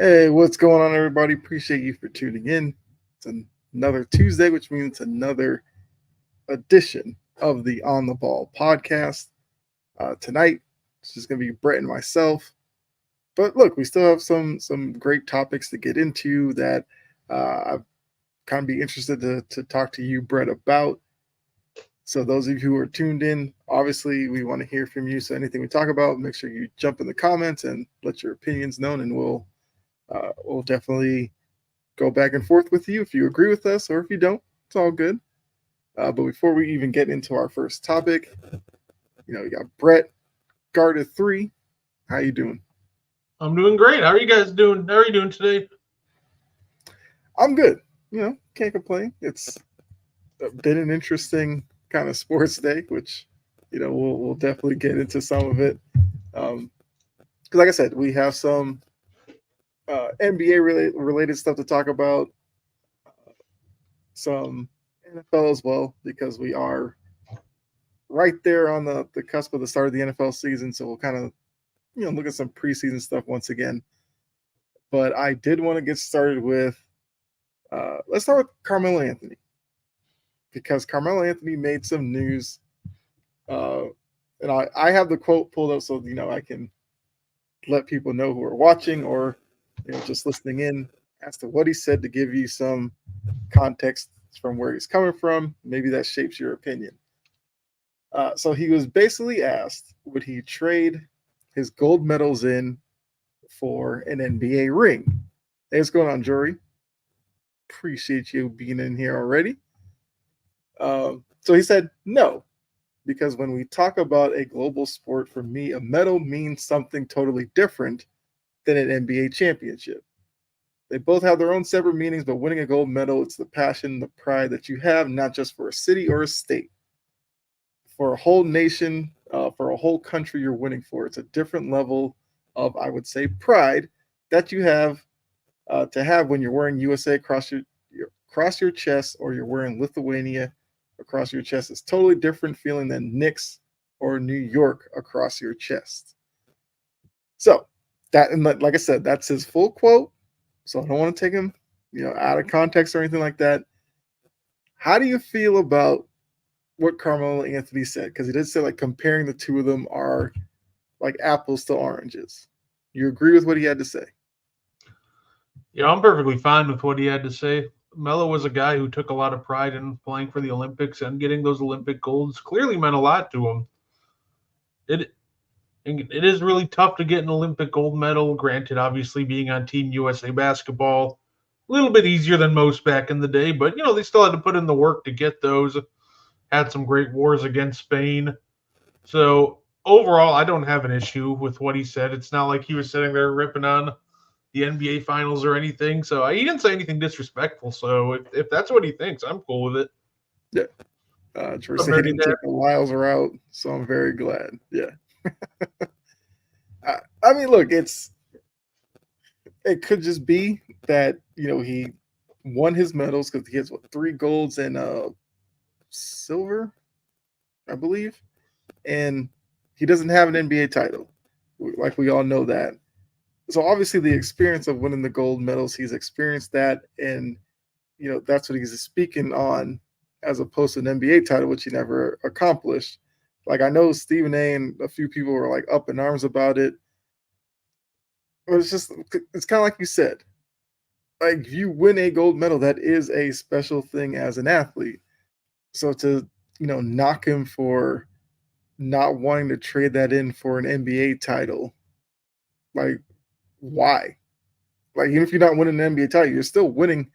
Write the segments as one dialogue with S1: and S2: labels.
S1: Hey, what's going on, everybody? Appreciate you for tuning in. It's another Tuesday, which means another edition of the On the Ball podcast. Tonight, it's just going to be Brett and myself. But look, we still have some great topics to get into that I've kind of be interested to talk to you, Brett, about. So those of you who are tuned in, obviously, we want to hear from you. So anything we talk about, make sure you jump in the comments and let your opinions known, and we'll definitely go back and forth with you if you agree with us or if you don't. It's all good. But before we even get into our first topic, you got Brett, guard at 3. How you doing?
S2: I'm doing great. How are you guys doing? How are you doing today?
S1: I'm good. Can't complain. It's been an interesting kind of sports day, which we'll definitely get into some of it. Because, like I said, we have some NBA related stuff to talk about, some NFL as well, because we are right there on the cusp of the start of the NFL season. So we'll kind of look at some preseason stuff once again. But I did want to get started with let's start with Carmelo Anthony, because Carmelo Anthony made some news, and I have the quote pulled up so I can let people know who are watching or just listening in as to what he said, to give you some context from where he's coming from. Maybe that shapes your opinion. So he was basically asked, would he trade his gold medals in for an NBA ring? Hey, what's going on, Jory? Appreciate you being in here already. So he said no, because when we talk about a global sport, for me, a medal means something totally different than an NBA championship. They both have their own separate meanings, but winning a gold medal, it's the passion, the pride that you have, not just for a city or a state, for a whole nation, for a whole country you're winning for. It's a different level of, I would say, pride that you have to have when you're wearing USA across your chest, or you're wearing Lithuania across your chest. It's totally different feeling than Knicks or New York across your chest. So that, and like I said, that's his full quote. So I don't want to take him, out of context or anything like that. How do you feel about what Carmelo Anthony said? Because he did say, like, comparing the two of them are like apples to oranges. You agree with what he had to say?
S2: Yeah, I'm perfectly fine with what he had to say. Melo was a guy who took a lot of pride in playing for the Olympics, and getting those Olympic golds clearly meant a lot to him. It it is really tough to get an Olympic gold medal. Granted, obviously being on Team USA basketball, a little bit easier than most back in the day, but they still had to put in the work to get those. Had some great wars against Spain. So overall, I don't have an issue with what he said. It's not like he was sitting there ripping on the NBA Finals or anything. So he didn't say anything disrespectful. So if that's what he thinks, I'm cool with it.
S1: Yeah. George said he didn't take the Lyles route, so I'm very glad. Yeah. I mean, look, it could just be that he won his medals because he has 3 golds and silver, I believe, and he doesn't have an NBA title. Like, we all know that. So obviously the experience of winning the gold medals, he's experienced that, and that's what he's speaking on, as opposed to an NBA title, which he never accomplished. Like, I know Stephen A. and a few people were like up in arms about it. But it's kind of like you said. Like, if you win a gold medal, that is a special thing as an athlete. So to, knock him for not wanting to trade that in for an NBA title, like, why? Like, even if you're not winning an NBA title, you're still winning,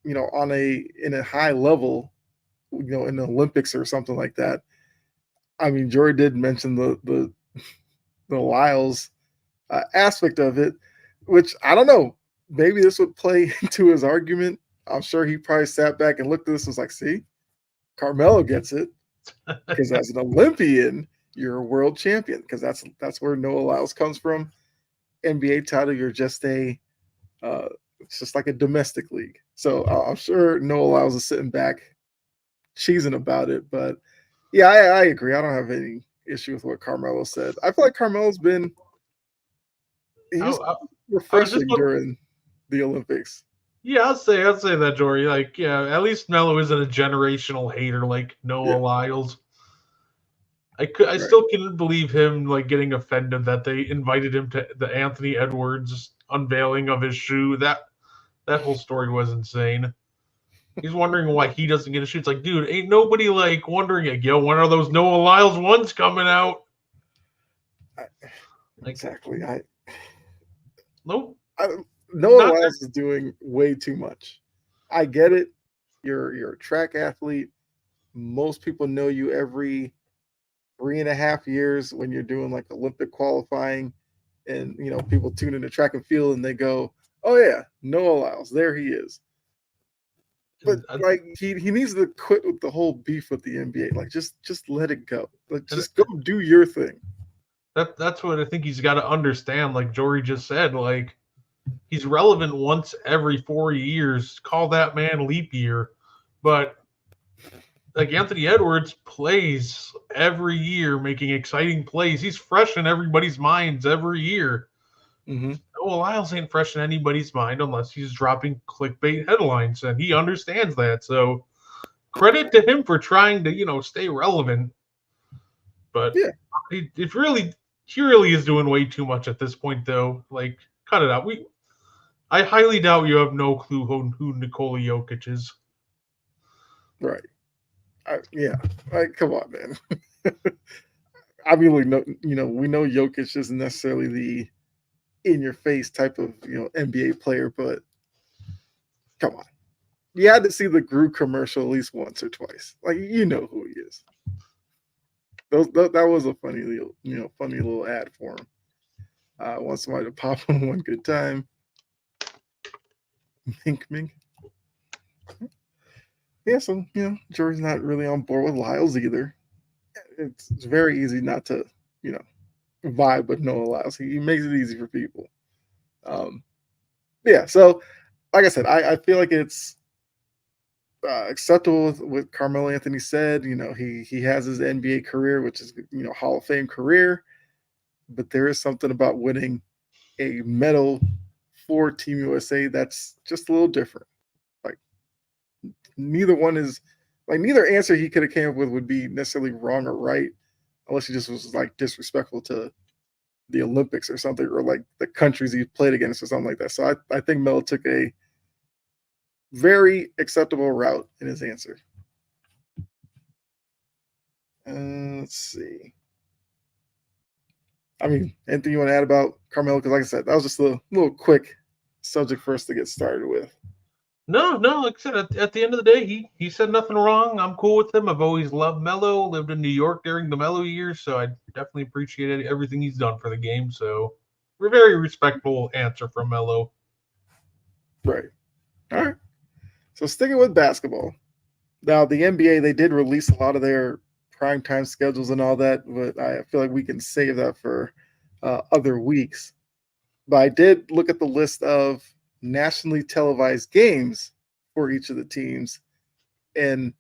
S1: in a high level, in the Olympics or something like that. I mean, Jory did mention the Lyles aspect of it, which, I don't know. Maybe this would play into his argument. I'm sure he probably sat back and looked at this and was like, see, Carmelo gets it, because as an Olympian, you're a world champion, because that's where Noah Lyles comes from. NBA title, you're just it's just like a domestic league. So I'm sure Noah Lyles is sitting back cheesing about it. But yeah, I agree. I don't have any issue with what Carmelo said. I feel like Carmelo's been refreshing during the Olympics.
S2: Yeah, I'll say that, Jory. Like, yeah, at least Melo isn't a generational hater like Noah
S1: Yeah,
S2: Lyles. I
S1: right.
S2: still couldn't believe him like getting offended that they invited him to the Anthony Edwards unveiling of his shoe. That whole story was insane. He's wondering why he doesn't get a shoe. It's like, dude, ain't nobody like wondering like, yo, when are those Noah Lyles ones coming out? Like,
S1: Exactly.
S2: nope.
S1: Noah
S2: Not
S1: Lyles is doing way too much. I get it. You're a track athlete. Most people know you every 3.5 years when you're doing like Olympic qualifying, and people tune into track and field and they go, "Oh yeah, Noah Lyles, there he is." But like he needs to quit with the whole beef with the NBA. Like just let it go. Like just go do your thing.
S2: that's what I think he's got to understand. Like Jory just said, like he's relevant once every 4 years. Call that man leap year. But like Anthony Edwards plays every year, making exciting plays. He's fresh in everybody's minds every year.
S1: Mm-hmm.
S2: Noah Lyles ain't fresh in anybody's mind unless he's dropping clickbait headlines, and he understands that. So credit to him for trying to stay relevant. But
S1: yeah,
S2: he really is doing way too much at this point, though. Like, cut it out. I highly doubt you have no clue who Nikola Jokic is.
S1: right. Yeah, like come on, man. I mean, we know Jokic isn't necessarily the in-your-face type of NBA player, but come on, you had to see the Gru commercial at least once or twice. Like you know who he is. That was a funny little ad for him. I want somebody to pop on one good time. Mink mink. Yeah, so Jory's not really on board with Lyles either. It's very easy not to vibe with Noah Lyles. He makes it easy for people. Yeah, so like I said, I feel like it's acceptable with what Carmelo Anthony said. He has his NBA career, which is Hall of Fame career, but there is something about winning a medal for Team USA that's just a little different. Like neither answer he could have came up with would be necessarily wrong or right, unless he just was like disrespectful to the Olympics or something, or like the countries he played against or something like that. So I think Melo took a very acceptable route in his answer. Let's see. I mean, anything you want to add about Carmelo? Because like I said, that was just a little quick subject for us to get started with.
S2: No. Like I said, at the end of the day, he said nothing wrong. I'm cool with him. I've always loved Melo. Lived in New York during the Melo years, so I definitely appreciated everything he's done for the game. So, we're very respectful answer from Melo.
S1: Right. All right. So sticking with basketball. Now the NBA, they did release a lot of their primetime schedules and all that, but I feel like we can save that for other weeks. But I did look at the list of nationally televised games for each of the teams, and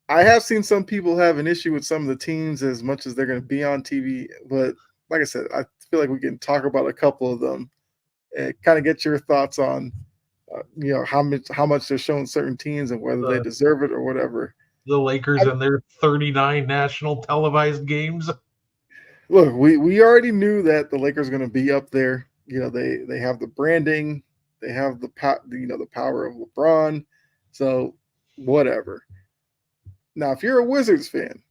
S1: I have seen some people have an issue with some of the teams as much as they're going to be on TV. But like I said, I feel like we can talk about a couple of them and kind of get your thoughts on how much they're showing certain teams and whether they deserve it or whatever.
S2: The Lakers and their 39 national televised games.
S1: Look, we already knew that the Lakers are going to be up there. They have the branding, they have the power of LeBron, so whatever. Now, if you're a Wizards fan,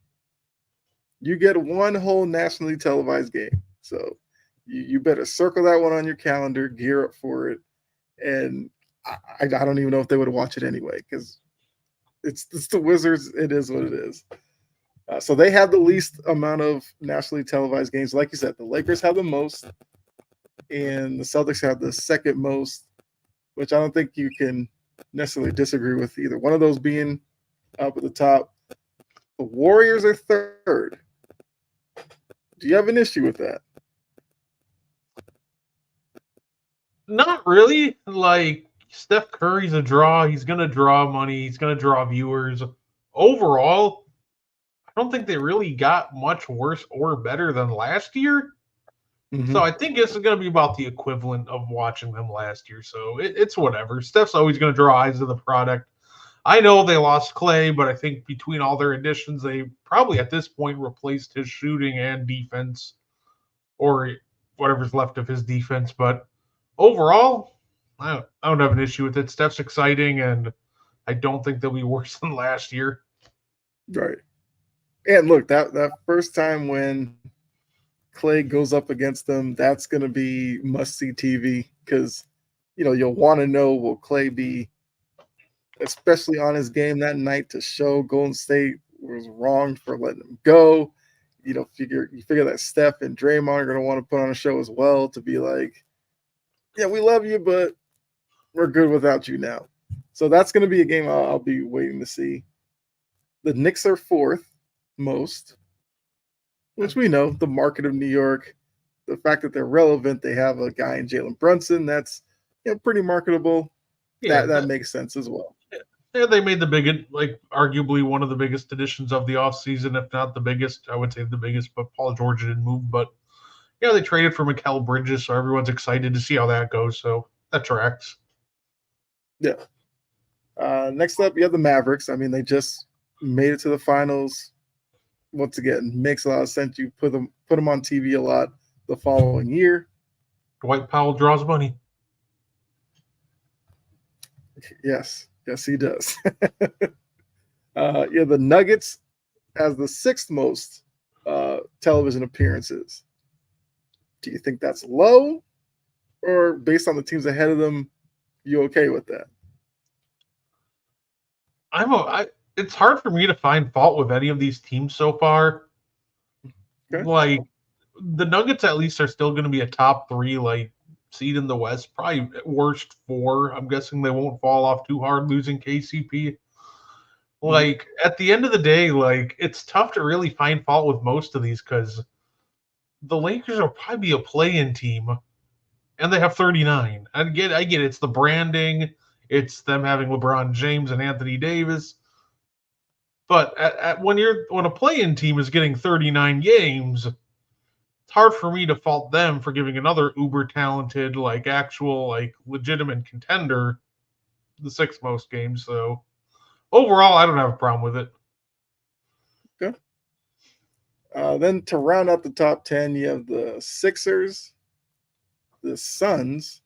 S1: you get one whole nationally televised game, so you better circle that one on your calendar, gear up for it, and I don't even know if they would watch it anyway because it's the Wizards. It is what it is. So they have the least amount of nationally televised games. Like you said, the Lakers have the most, and the Celtics have the second most, which I don't think you can necessarily disagree with either one of those being up at the top. The Warriors are third. Do you have an issue with that?
S2: Not really. Like, Steph Curry's a draw. He's going to draw money. He's going to draw viewers. Overall, I don't think they really got much worse or better than last year. So
S1: Hmm.
S2: I think it's going to be about the equivalent of watching them last year. So it's whatever. Steph's always going to draw eyes to the product. I know they lost Clay, but I think between all their additions, they probably at this point replaced his shooting and defense, or whatever's left of his defense. But overall, I don't have an issue with it. Steph's exciting, and I don't think they'll be worse than last year.
S1: Right. And look, that first time when Clay goes up against them, that's going to be must see TV because you'll want to know, will Clay be especially on his game that night to show Golden State was wrong for letting him go. You figure that Steph and Draymond are going to want to put on a show as well to be like, yeah, we love you, but we're good without you now. So that's going to be a game I'll be waiting to see. The Knicks are fourth most, which we know, the market of New York, the fact that they're relevant, they have a guy in Jalen Brunson that's pretty marketable.
S2: Yeah,
S1: That makes sense as well.
S2: yeah, they made the biggest, like arguably one of the biggest additions of the offseason, if not the biggest. I would say the biggest, but Paul George didn't move. But yeah, they traded for Mikal Bridges, so everyone's excited to see how that goes. So that tracks.
S1: Yeah. Next up, you have the Mavericks. I mean, they just made it to the finals. Once again, makes a lot of sense. You put them on TV a lot the following year.
S2: Dwight Powell draws money.
S1: Yes, he does. The Nuggets has the sixth most television appearances. Do you think that's low, or based on the teams ahead of them, you okay with that?
S2: It's hard for me to find fault with any of these teams so far.
S1: Okay.
S2: Like the Nuggets, at least, are still going to be a top three, like seed in the West, probably at worst four. I'm guessing they won't fall off too hard losing KCP. Like at the end of the day, like it's tough to really find fault with most of these because the Lakers will probably be a play-in team, and they have 39. I get it's the branding, it's them having LeBron James and Anthony Davis. But when a play-in team is getting 39 games, it's hard for me to fault them for giving another uber talented, like actual, like legitimate contender the sixth most games. So overall, I don't have a problem with it.
S1: Okay. Then to round out the top 10, you have the Sixers, the Suns,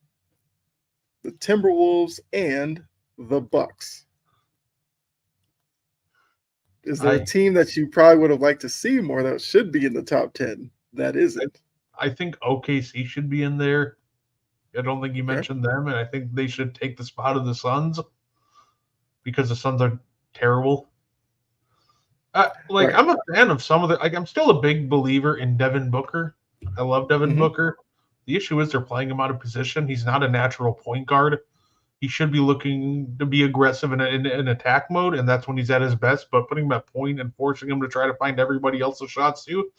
S1: the Timberwolves, and the Bucks. Is there a team that you probably would have liked to see more that should be in the top 10 that isn't?
S2: I think OKC should be in there. I don't think you mentioned them, and I think they should take the spot of the Suns because the Suns are terrible. I'm a fan of some of the. I'm still a big believer in Devin Booker. I love Devin Booker. The issue is they're playing him out of position. He's not a natural point guard. He should be looking to be aggressive in attack mode, and that's when he's at his best. But putting him at point and forcing him to try to find everybody else's shots too,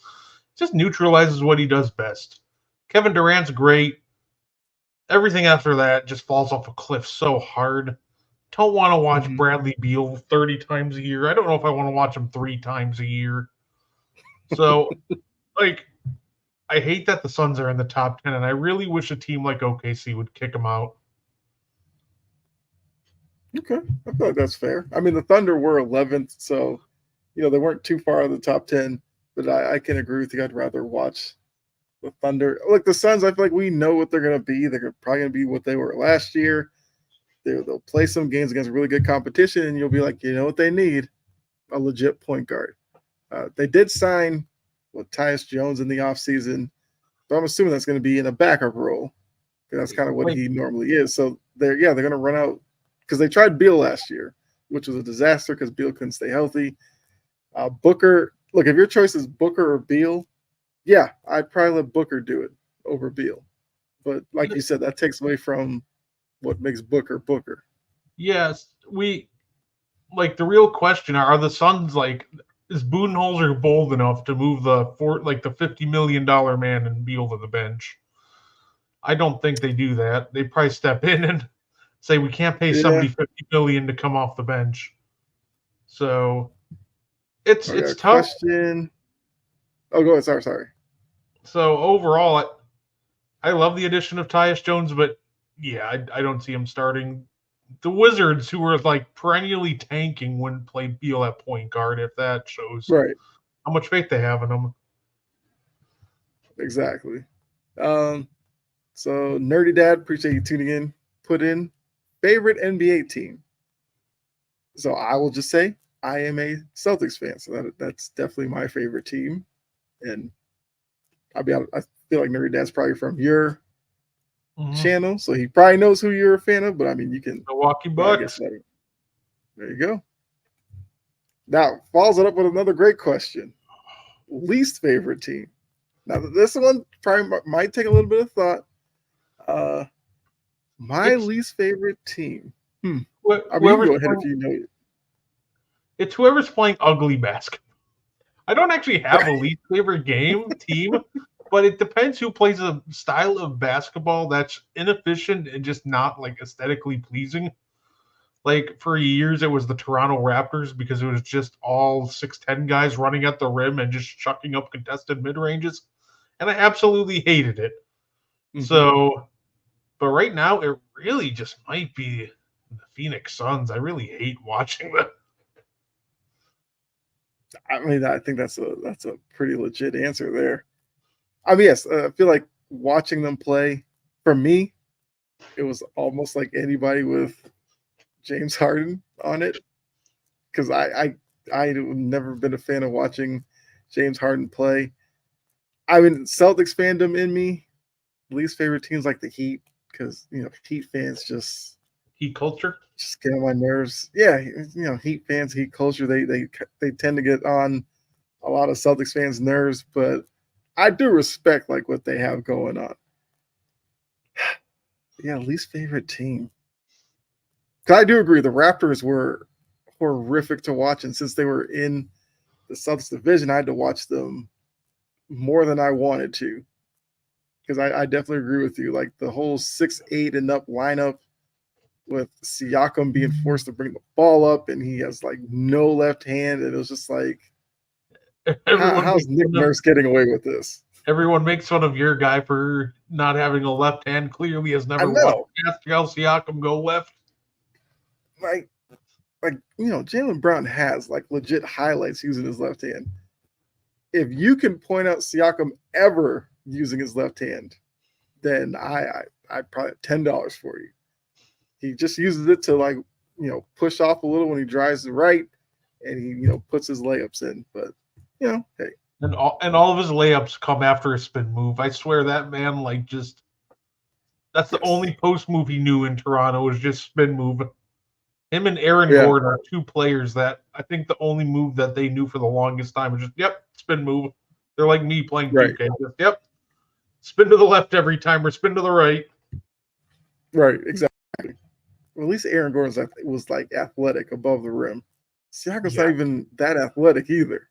S2: just neutralizes what he does best. Kevin Durant's great. Everything after that just falls off a cliff so hard. Don't want to watch Bradley Beal 30 times a year. I don't know if I want to watch him 3 times a year. So, I hate that the Suns are in the top 10, and I really wish a team like OKC would kick them out.
S1: Okay, I feel like that's fair. I mean, the Thunder were 11th, so they weren't too far out of the top 10. But I can agree with you. I'd rather watch the Thunder. Look, the Suns, I feel like we know what they're going to be. They're probably going to be what they were last year. They'll play some games against really good competition, and you'll be like, you know what they need? A legit point guard. They did sign Tyus Jones in the offseason, but I'm assuming that's going to be in a backup role because that's kind of what he normally is. So they're going to run out because they tried Beal last year, which was a disaster because Beal couldn't stay healthy. Booker, look, if your choice is Booker or Beal, yeah, I'd probably let Booker do it over Beal. But like you said, that takes away from what makes Booker Booker.
S2: Yes, the real question are the Suns is Budenholzer bold enough to move the $50 million man and Beal to the bench? I don't think they do that. They probably step in and say we can't pay somebody $50 million to come off the bench. So it's tough.
S1: Question. Oh, go ahead. Sorry.
S2: So overall, I love the addition of Tyus Jones, but yeah, I don't see him starting. The Wizards, who were like perennially tanking, wouldn't play Beal at point guard if that shows
S1: Right.
S2: how much faith they have in him.
S1: Exactly. So Nerdy Dad, appreciate you tuning in. Put in favorite NBA team. So I will just say I am a Celtics fan, so that's definitely my favorite team. And I feel like Nerdy Dad's probably from your channel, so he probably knows who you're a fan of. But I mean, you can
S2: Milwaukee Bucks.
S1: There you go. Now follows it up with another great question: least favorite team. Now this one probably might take a little bit of thought. My least favorite team. I mean, you can go ahead if you know it.
S2: It's whoever's playing ugly basketball. I don't actually have a least favorite team, but it depends who plays a style of basketball that's inefficient and just not like aesthetically pleasing. Like for years, it was the Toronto Raptors because it was just all 6'10" guys running at the rim and just chucking up contested mid ranges, and I absolutely hated it. Mm-hmm. So, but right now, it really just might be the Phoenix Suns. I really hate watching them.
S1: I mean, I think that's a pretty legit answer there. I mean, yes, I feel like watching them play, for me, it was almost like anybody with James Harden on it, because I've never been a fan of watching James Harden play. I mean, Celtics fandom in me, least favorite teams like the Heat, because Heat fans just
S2: Heat culture
S1: just get on my nerves. Yeah, Heat fans, Heat culture, they tend to get on a lot of Celtics fans' nerves, but I do respect like what they have going on. Yeah, least favorite team. I do agree the Raptors were horrific to watch, and since they were in the Celtics division, I had to watch them more than I wanted to. Because I definitely agree with you. Like the whole 6'8" and up lineup with Siakam being forced to bring the ball up, and he has like no left hand, and it was just like, how's Nick Nurse getting away with this?
S2: Everyone makes fun of your guy for not having a left hand. Clearly, has never watched Pascal Siakam go left.
S1: Like Jaylen Brown has like legit highlights using his left hand. If you can point out Siakam ever using his left hand, then I'd probably have $10 for you. He just uses it to push off a little when he drives to the right, and he puts his layups in. But hey.
S2: And all of his layups come after a spin move. I swear that man that's the only post move he knew in Toronto was just spin move. Him and Aaron Gordon are two players that I think the only move that they knew for the longest time was just spin move. They're like me playing 2K. Just, spin to the left every time or spin to the right.
S1: Right, exactly. Well, at least Aaron Gordon was like athletic above the rim. Siakam's not even that athletic either.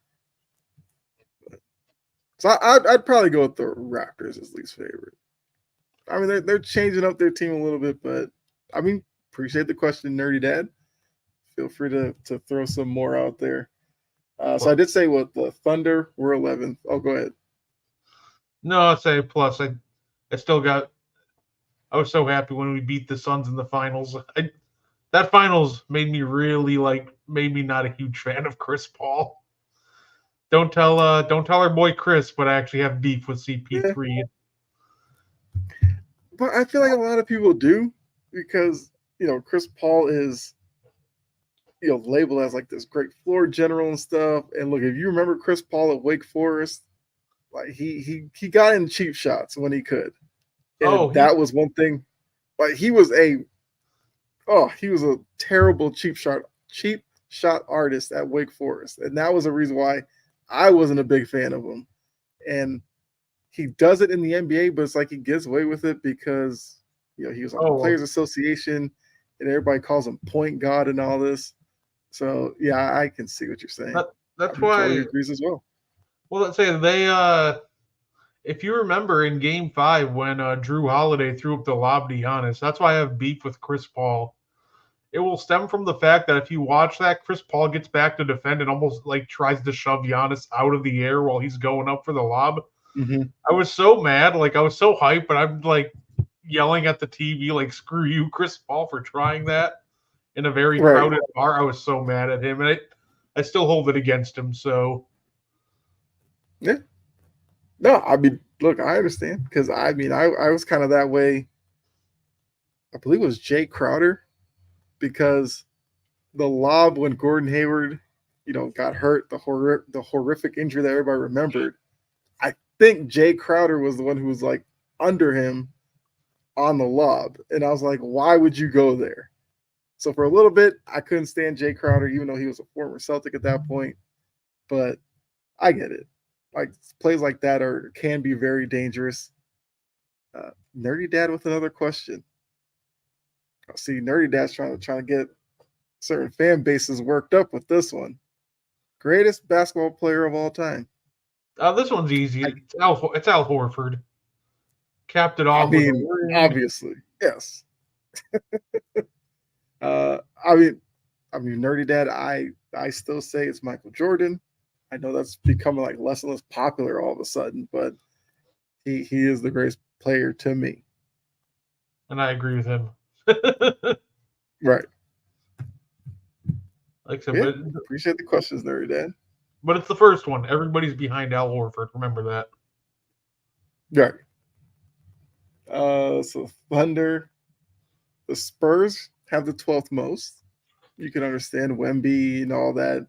S1: So I'd probably go with the Raptors as least favorite. I mean, they're changing up their team a little bit, but I mean, appreciate the question, Nerdy Dad. Feel free to throw some more out there. So I did say what the Thunder were 11th. Oh, go ahead.
S2: No, I'd say plus. I was so happy when we beat the Suns in the finals. That finals made me not a huge fan of Chris Paul. Don't tell our boy Chris, but I actually have beef with CP3.
S1: Yeah. But I feel like a lot of people do because Chris Paul is labeled as like this great floor general and stuff. And look, if you remember Chris Paul at Wake Forest, like he got in cheap shots when he could. And that was one thing. Like he was a terrible cheap shot artist at Wake Forest. And that was a reason why I wasn't a big fan of him. And he does it in the NBA, but it's like he gets away with it because he was on the Players Association and everybody calls him point guard and all this. So yeah, I can see what you're saying.
S2: That's why
S1: he agrees as well.
S2: Well, let's say they if you remember in Game 5 when Drew Holiday threw up the lob to Giannis, that's why I have beef with Chris Paul. It will stem from the fact that if you watch that, Chris Paul gets back to defend and almost like tries to shove Giannis out of the air while he's going up for the lob. I was so mad, like I was so hyped, but I'm like yelling at the TV, like "Screw you, Chris Paul, for trying that in a very
S1: Right.
S2: crowded bar." I was so mad at him, and I still hold it against him. So
S1: Yeah. No, I mean, look, I understand because I mean, I was kind of that way. I believe it was Jay Crowder because the lob when Gordon Hayward, got hurt, the horrific injury that everybody remembered. I think Jay Crowder was the one who was like under him on the lob, and I was like, why would you go there? So for a little bit, I couldn't stand Jay Crowder, even though he was a former Celtic at that point. But I get it. Like plays like that can be very dangerous. Nerdy Dad with another question. See, Nerdy Dad's trying to get certain fan bases worked up with this one. Greatest basketball player of all time.
S2: this one's easy. It's Al Horford. Capped it
S1: I
S2: off with a
S1: mean,
S2: ring.
S1: obviously, yes. uh, I mean, Nerdy Dad. I still say it's Michael Jordan. I know that's becoming like less and less popular all of a sudden, but he is the greatest player to me.
S2: And I agree with him.
S1: Right.
S2: Like I said,
S1: Yeah. Appreciate the questions, Nerdy Dad.
S2: but it's the first one. Everybody's behind Al Horford. Remember that.
S1: Right. So Thunder, the Spurs have the 12th most. You can understand Wemby and all that.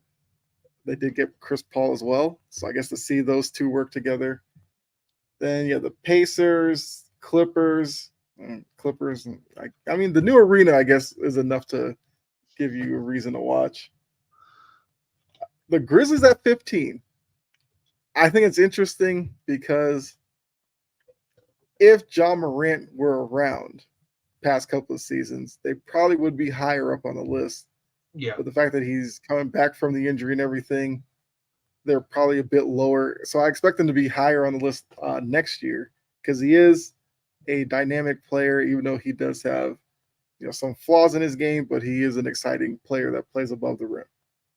S1: They did get Chris Paul as well. So I guess to see those two work together. Then the Pacers, Clippers. Clippers. I mean, the new arena, I guess, is enough to give you a reason to watch. The Grizzlies at 15. I think it's interesting because if John Morant were around past couple of seasons, they probably would be higher up on the list.
S2: Yeah.
S1: But the fact that he's coming back from the injury and everything, they're probably a bit lower. So I expect them to be higher on the list next year because he is a dynamic player, even though he does have some flaws in his game, but he is an exciting player that plays above the rim.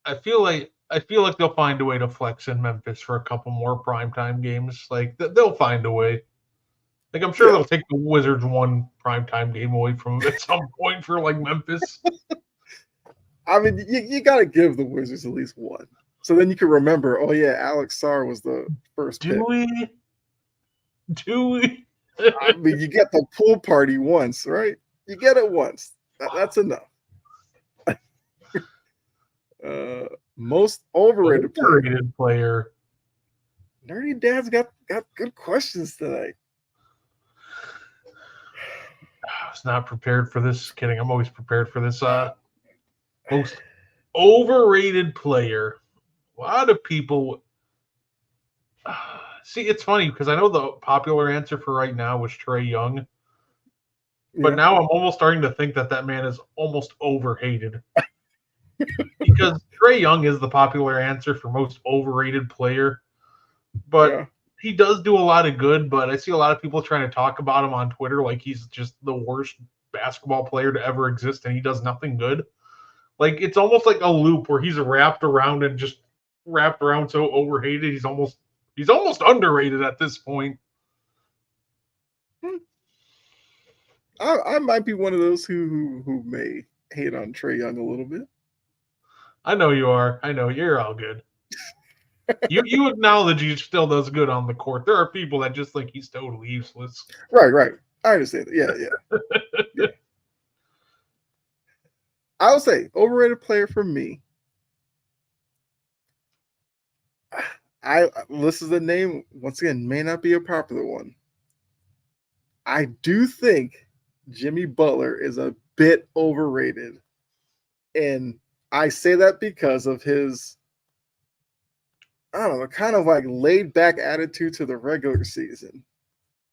S2: I feel like they'll find a way to flex in Memphis for a couple more primetime games. Like they'll find a way. Like I'm sure they'll take the Wizards one primetime game away from them at some point for like Memphis.
S1: I mean, you got to give the Wizards at least one, so then you can remember. Oh yeah, Alex Sarr was the first pick.
S2: Do we?
S1: I mean, you get the pool party once, right? You get it once. That's enough. Most overrated
S2: player.
S1: Nerdy Dad's got good questions tonight.
S2: I was not prepared for this. Kidding. I'm always prepared for this. Most overrated player. A lot of people. See, it's funny because I know the popular answer for right now was Trae Young. But now I'm almost starting to think that man is almost overhated. Because Trae Young is the popular answer for most overrated player. But he does do a lot of good, but I see a lot of people trying to talk about him on Twitter like he's just the worst basketball player to ever exist and he does nothing good. Like it's almost like a loop where he's wrapped around so overhated he's almost underrated at this point.
S1: I might be one of those who may hate on Trae Young a little bit.
S2: I know you are. I know you're all good. You acknowledge he still does good on the court. There are people that just think he's totally useless.
S1: Right. I understand. Yeah. I would say overrated player for me. This is a name, once again, may not be a popular one. I do think Jimmy Butler is a bit overrated. And I say that because of his, I don't know, kind of like laid back attitude to the regular season.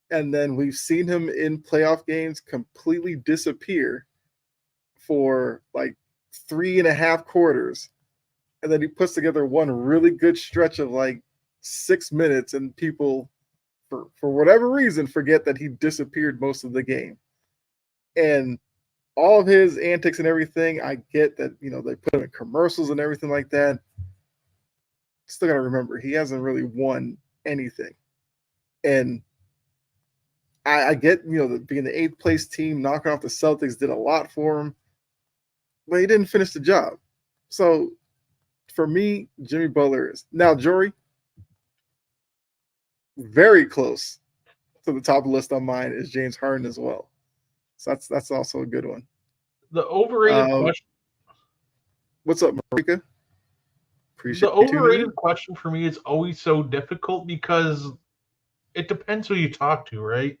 S1: And then we've seen him in playoff games completely disappear for like 3.5 quarters. And then he puts together one really good stretch of like 6 minutes, and people, for whatever reason, forget that he disappeared most of the game. And all of his antics and everything, I get that, they put him in commercials and everything like that. Still got to remember, he hasn't really won anything. And I get, being the 8th place team, knocking off the Celtics did a lot for him, but he didn't finish the job. So for me, Jimmy Butler is now Jory, very close to the top of the list on mine is James Harden as well. So that's also a good one.
S2: The overrated question.
S1: What's up, Marika?
S2: The overrated question for me is always so difficult because it depends who you talk to, right?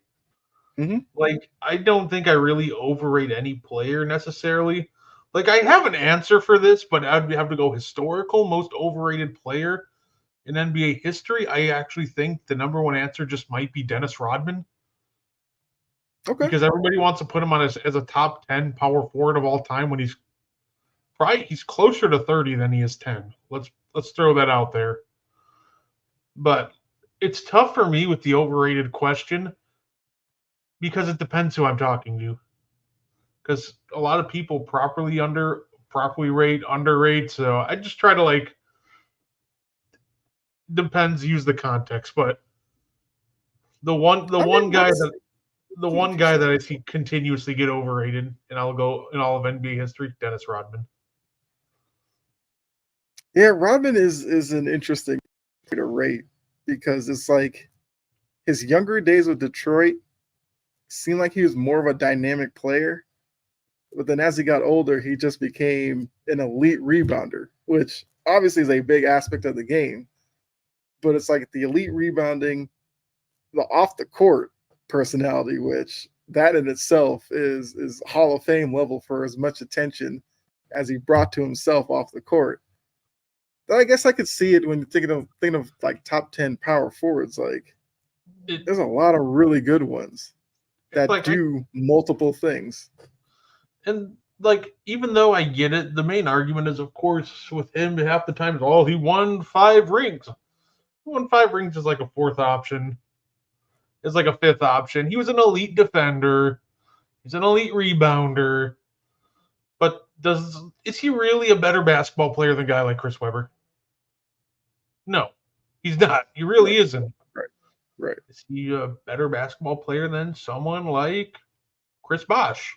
S1: Mm-hmm.
S2: Like, I don't think I really overrate any player necessarily. Like, I have an answer for this, but I'd have to go historical. Most overrated player in NBA history, I actually think the number one answer just might be Dennis Rodman.
S1: Okay.
S2: Because everybody wants to put him on as a top 10 power forward of all time when he's closer to 30 than he is 10. Let's throw that out there. But it's tough for me with the overrated question because it depends who I'm talking to. Because a lot of people properly rate, underrate. So I just try to use the context. But the one guy that I see continuously get overrated, and I'll go in all of NBA history, Dennis Rodman.
S1: Yeah, Rodman is an interesting to rate because it's like his younger days with Detroit seemed like he was more of a dynamic player. But then as he got older, he just became an elite rebounder, which obviously is a big aspect of the game. But it's like the elite rebounding, the off the court personality, which that in itself is Hall of Fame level for as much attention as he brought to himself off the court. I guess I could see it when you're thinking of like top 10 power forwards. Like, there's a lot of really good ones that do multiple things.
S2: And even though I get it, the main argument is, of course, with him half the time is, he won 5 rings. He won 5 rings is like a 4th option. It's like a 5th option. He was an elite defender. He's an elite rebounder. But is he really a better basketball player than a guy like Chris Webber? No, he's not. He really isn't.
S1: Right.
S2: Is he a better basketball player than someone like Chris Bosh?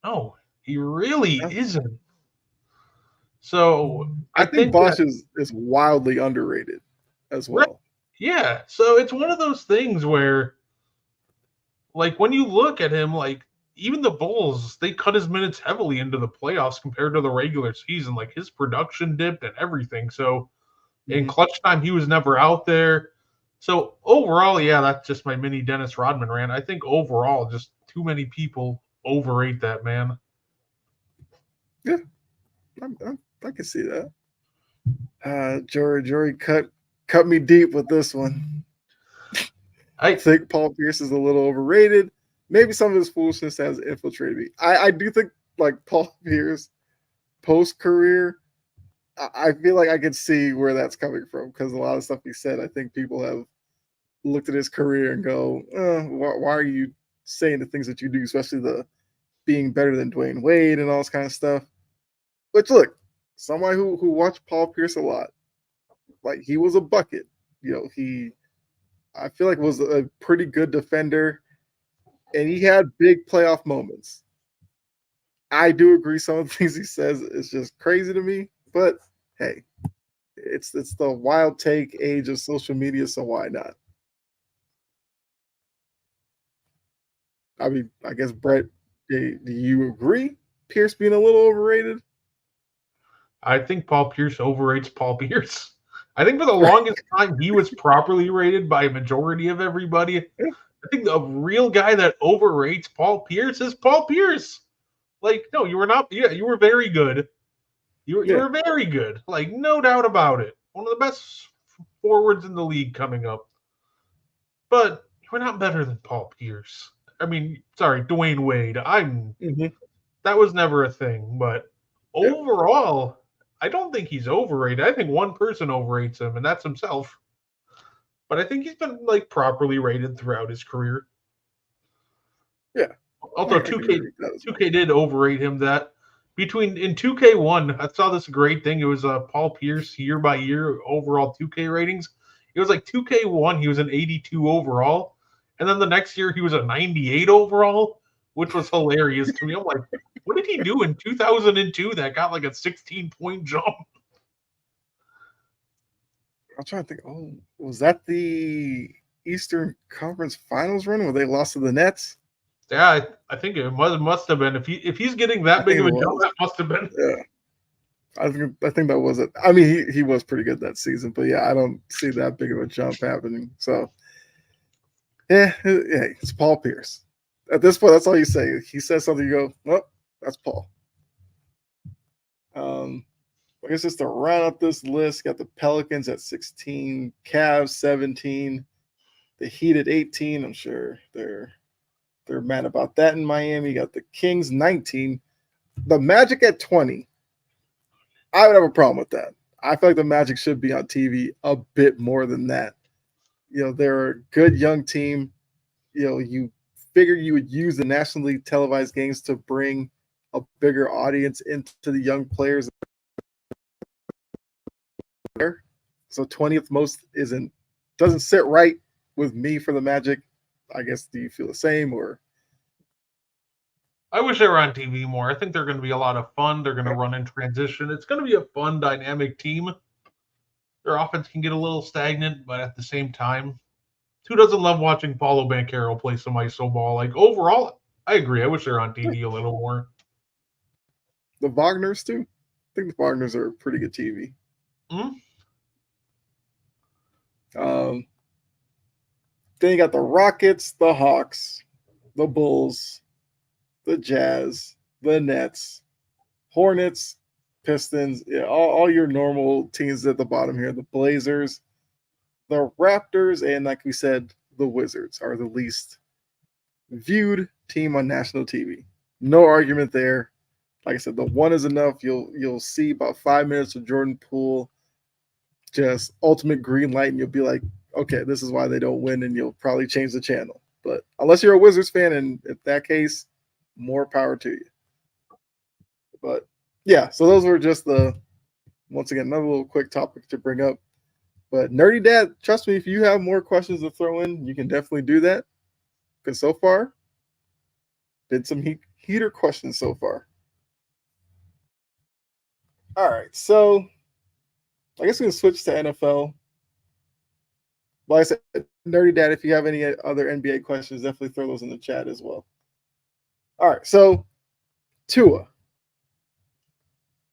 S2: No, he really isn't. So
S1: I think Bosh is wildly underrated as well.
S2: Right. Yeah. So it's one of those things where, when you look at him, even the Bulls, they cut his minutes heavily into the playoffs compared to the regular season. Like, his production dipped and everything. So in clutch time, he was never out there. So overall, yeah, that's just my mini Dennis Rodman rant. I think overall, just too many people overrate that man.
S1: Yeah, I can see that. Jory cut me deep with this one. I think Paul Pierce is a little overrated. Maybe some of his foolishness has infiltrated me. I do think Paul Pierce post career, I feel like I can see where that's coming from because a lot of stuff he said, I think people have looked at his career and go, why are you saying the things that you do, especially the being better than Dwayne Wade and all this kind of stuff. Which, look, somebody who watched Paul Pierce a lot, he was a bucket. I feel like was a pretty good defender, and he had big playoff moments. I do agree some of the things he says is just crazy to me, but hey, it's the wild take age of social media, so why not? I mean, I guess, Brett, do you agree Pierce being a little overrated?
S2: I think Paul Pierce overrates Paul Pierce. I think for the longest time he was properly rated by a majority of everybody. I think the real guy that overrates Paul Pierce is Paul Pierce. No, you were not. Yeah, you were very good. You were very good. No doubt about it. One of the best forwards in the league coming up. But you're not better than Paul Pierce. I mean, sorry, Dwayne Wade. That was never a thing. But overall, I don't think he's overrated. I think one person overrates him, and that's himself. But I think he's been properly rated throughout his career.
S1: Yeah.
S2: Although 2K did overrate him. That in 2K1, I saw this great thing. It was Paul Pierce year by year overall 2K ratings. It was like 2K1, he was an 82 overall. And then the next year, he was a 98 overall, which was hilarious to me. I'm like, what did he do in 2002 that got like a 16-point jump?
S1: I'm trying to think. Oh, was that the Eastern Conference Finals run where they lost to the Nets?
S2: Yeah, I think it must have been. If he's getting that big of a jump, that must have been.
S1: Yeah. I think that was it. I mean, he was pretty good that season, but yeah, I don't see that big of a jump happening. So, yeah, it's Paul Pierce. At this point, that's all you say. He says something, you go, well, that's Paul. I guess just to round up this list, got the Pelicans at 16, Cavs 17, the Heat at 18. I'm sure they're mad about that in Miami. Got the Kings 19, the Magic at 20. I would have a problem with that. I feel like the Magic should be on TV a bit more than that. They're a good young team. You figure you would use the nationally televised games to bring a bigger audience into the young players. So 20th most doesn't sit right with me for the Magic. I guess, do you feel the same, or?
S2: I wish they were on TV more. I think they're going to be a lot of fun. They're going to run in transition. It's going to be a fun, dynamic team. Their offense can get a little stagnant, but at the same time, who doesn't love watching Paulo Banchero play some iso ball? Like, overall, I agree. I wish they were on TV a little more.
S1: The Wagners, too. I think the Wagners are pretty good TV.
S2: Mm-hmm.
S1: Then you got the Rockets, the Hawks, the Bulls, the Jazz, the Nets, Hornets, Pistons, all your normal teams at the bottom here. The Blazers, the Raptors, and like we said, the Wizards are the least viewed team on national TV. No argument there. Like I said, the one is enough. You'll see about 5 minutes of Jordan Poole, just ultimate green light, and you'll be like, okay, this is why they don't win, and you'll probably change the channel. But unless you're a Wizards fan, and in that case, more power to you. But yeah, so those were just once again, another little quick topic to bring up. But Nerdy Dad, trust me, if you have more questions to throw in, you can definitely do that. Because so far, did some heater questions so far. All right, so I guess we can switch to NFL. Like I said, Nerdy Dad, if you have any other NBA questions, definitely throw those in the chat as well. All right, so Tua.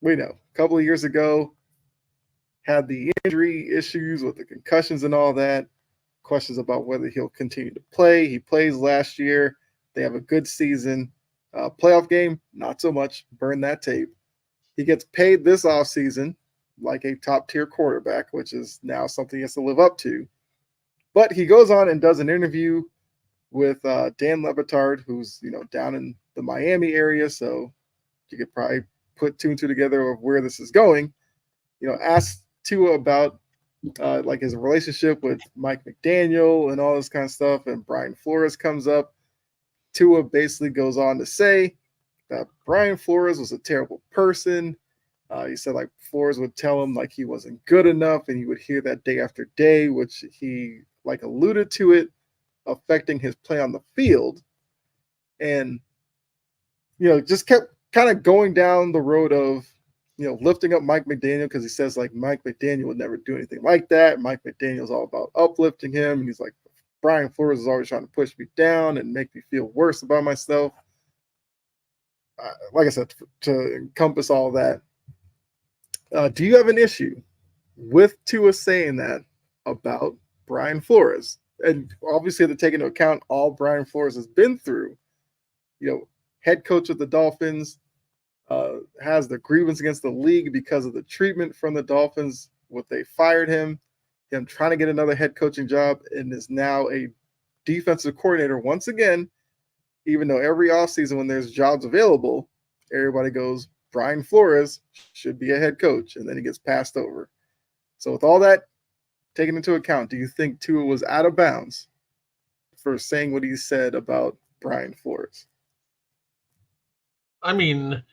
S1: We know a couple of years ago, had the injury issues with the concussions and all that. Questions about whether he'll continue to play. He plays last year. They have a good season. Playoff game, not so much. Burn that tape. He gets paid this offseason like a top-tier quarterback, which is now something he has to live up to. But he goes on and does an interview with Dan Le Batard, who's down in the Miami area, so you could probably put two and two together of where this is going. Asked Tua about like his relationship with Mike McDaniel and all this kind of stuff, and Brian Flores comes up. Tua basically goes on to say that Brian Flores was a terrible person. He said like Flores would tell him like he wasn't good enough, and he would hear that day after day, which he like alluded to it affecting his play on the field, and just kept kind of going down the road of lifting up Mike McDaniel, because he says like Mike McDaniel would never do anything like that. Mike McDaniel's all about uplifting him, and he's like, Brian Flores is always trying to push me down and make me feel worse about myself. Like I said, to encompass all that, do you have an issue with Tua saying that about Brian Flores? And obviously, to take into account all Brian Flores has been through, head coach of the Dolphins, has the grievance against the league because of the treatment from the Dolphins, what they fired him trying to get another head coaching job, and is now a defensive coordinator once again, even though every offseason when there's jobs available, everybody goes, Brian Flores should be a head coach, and then he gets passed over. So with all that taken into account, do you think Tua was out of bounds for saying what he said about Brian Flores?
S2: I mean,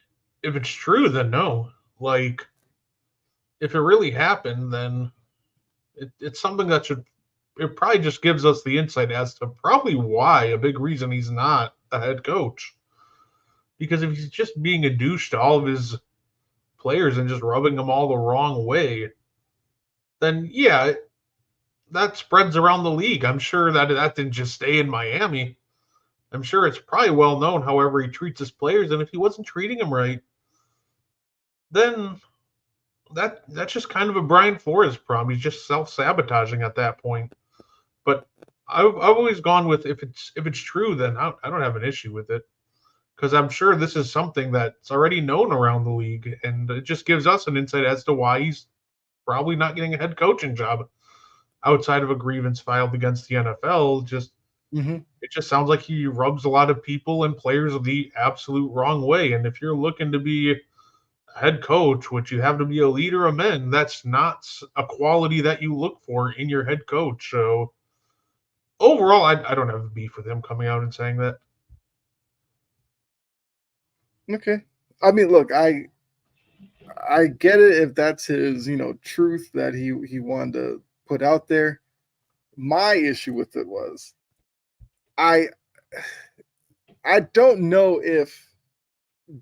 S2: if it's true, then no. Like, if it really happened, then it's something that should it probably just gives us the insight as to probably why a big reason he's not a head coach. Because if he's just being a douche to all of his players and just rubbing them all the wrong way, then yeah, that spreads around the league. I'm sure that didn't just stay in Miami. I'm sure it's probably well known however he treats his players, and if he wasn't treating them right, then that's just kind of a Brian Flores problem. He's just self-sabotaging at that point. But I've always gone with if it's true, then I don't have an issue with it because I'm sure this is something that's already known around the league, and it just gives us an insight as to why he's probably not getting a head coaching job outside of a grievance filed against the NFL. It just sounds like he rubs a lot of people and players the absolute wrong way. And if you're looking to be a head coach, which you have to be a leader of men, that's not a quality that you look for in your head coach. So overall, I don't have a beef with him coming out and saying that.
S1: Okay. I mean, look, I get it if that's his, truth that he wanted to put out there. My issue with it was I don't know if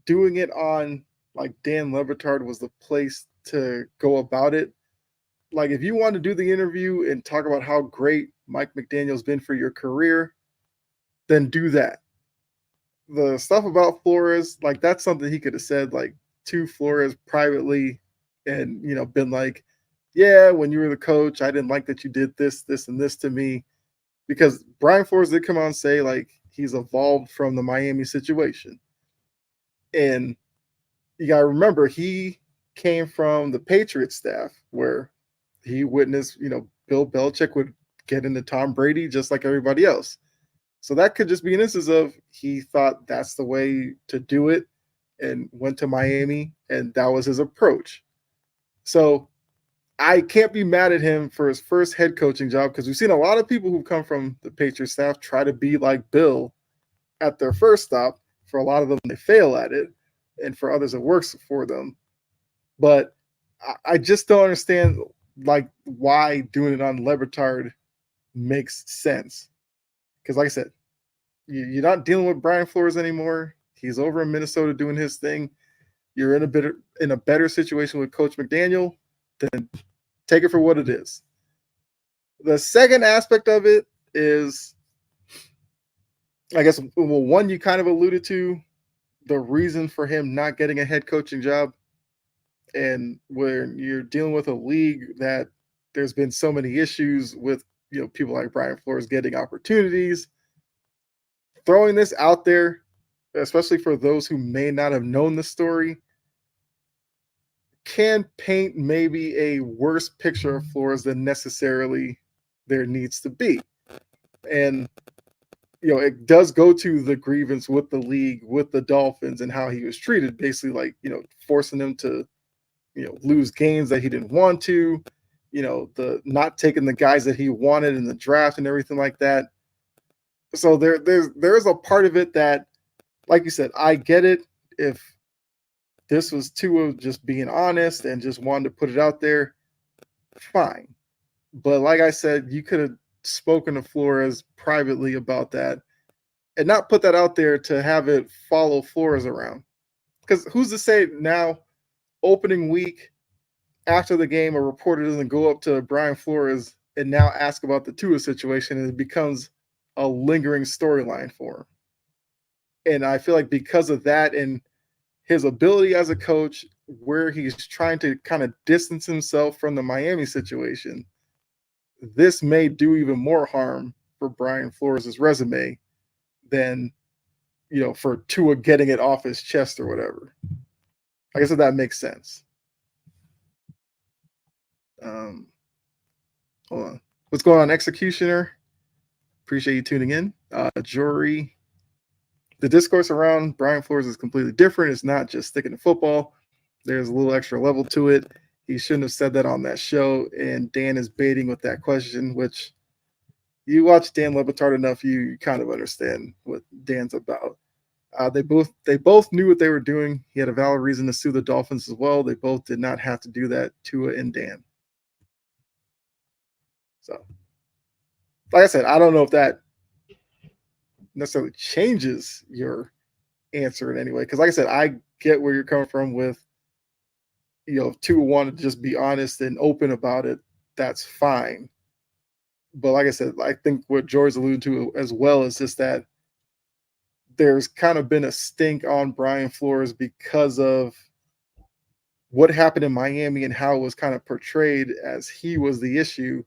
S1: doing it on like Dan Le Batard was the place to go about it. Like if you want to do the interview and talk about how great Mike McDaniel's been for your career, then do that. The stuff about Flores, like that's something he could have said like to Flores privately and been like, yeah, when you were the coach, I didn't like that you did this, this, and this to me. Because Brian Flores did come out and say like he's evolved from the Miami situation. And you gotta remember he came from the Patriots staff where he witnessed, Bill Belichick would get into Tom Brady just like everybody else. So that could just be an instance of he thought that's the way to do it and went to Miami and that was his approach. So I can't be mad at him for his first head coaching job because we've seen a lot of people who come from the Patriots staff try to be like Bill at their first stop. For a lot of them, they fail at it, and for others, it works for them. But I just don't understand like why doing it on Le Batard makes sense. Because, like I said, you're not dealing with Brian Flores anymore. He's over in Minnesota doing his thing. You're in a better situation with Coach McDaniel. Then take it for what it is. The second aspect of it is, I guess, well, one you kind of alluded to, the reason for him not getting a head coaching job. And when you're dealing with a league that there's been so many issues with, people like Brian Flores getting opportunities, throwing this out there, especially for those who may not have known the story, can paint maybe a worse picture of Flores than necessarily there needs to be. And, it does go to the grievance with the league, with the Dolphins, and how he was treated, basically like, forcing them to, lose games that he didn't want to, the not taking the guys that he wanted in the draft and everything like that. So there's a part of it that, like you said, I get it. If this was Tua just being honest and just wanted to put it out there, fine. But like I said, you could have spoken to Flores privately about that and not put that out there to have it follow Flores around. Because who's to say now, opening week, after the game, a reporter doesn't go up to Brian Flores and now ask about the Tua situation, and it becomes a lingering storyline for him. And I feel like because of that and his ability as a coach, where he's trying to kind of distance himself from the Miami situation, this may do even more harm for Brian Flores' resume than, for Tua getting it off his chest or whatever. I guess that makes sense. Hold on. What's going on, Executioner? Appreciate you tuning in. Jury. The discourse around Brian Flores is completely different. It's not just sticking to football. There's a little extra level to it. He shouldn't have said that on that show. And Dan is baiting with that question, which you watch Dan Le Batard enough, you kind of understand what Dan's about. They both knew what they were doing. He had a valid reason to sue the Dolphins as well. They both did not have to do that, Tua and Dan. So like I said, I don't know if that necessarily changes your answer in any way. Because, like I said, I get where you're coming from with, if two want to just be honest and open about it, that's fine. But like I said, I think what George alluded to as well is just that there's kind of been a stink on Brian Flores because of what happened in Miami and how it was kind of portrayed as he was the issue.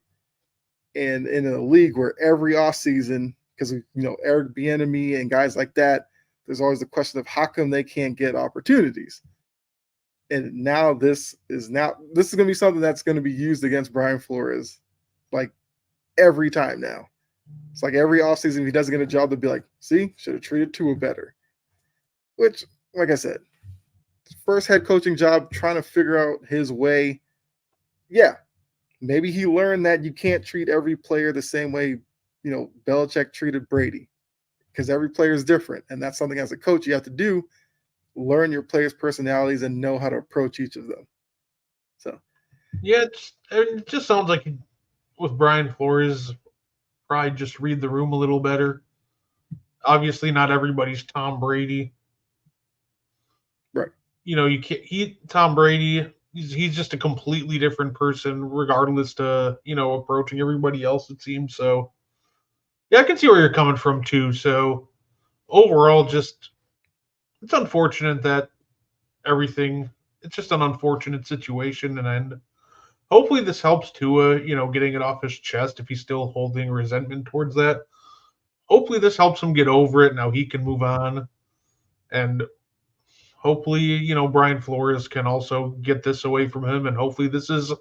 S1: And in a league where every offseason, because Eric Bieniemy and guys like that, there's always the question of how come they can't get opportunities. And now this is going to be something that's going to be used against Brian Flores, like every time now. It's like every offseason, if he doesn't get a job, they'll be like, see, should have treated Tua better. Which, like I said, first head coaching job, trying to figure out his way. Yeah, maybe he learned that you can't treat every player the same way, Belichick treated Brady, because every player is different. And that's something as a coach you have to do, learn your players' personalities and know how to approach each of them. So,
S2: yeah, it just sounds like with Brian Flores, probably just read the room a little better. Obviously, not everybody's Tom Brady.
S1: right.
S2: You can't. Tom Brady. He's just a completely different person, regardless to approaching everybody else. It seems so. Yeah, I can see where you're coming from too. So overall, just it's unfortunate that everything. It's just an unfortunate situation, and hopefully this helps Tua. Getting it off his chest if he's still holding resentment towards that. Hopefully this helps him get over it. Now he can move on, and hopefully Brian Flores can also get this away from him, and hopefully this is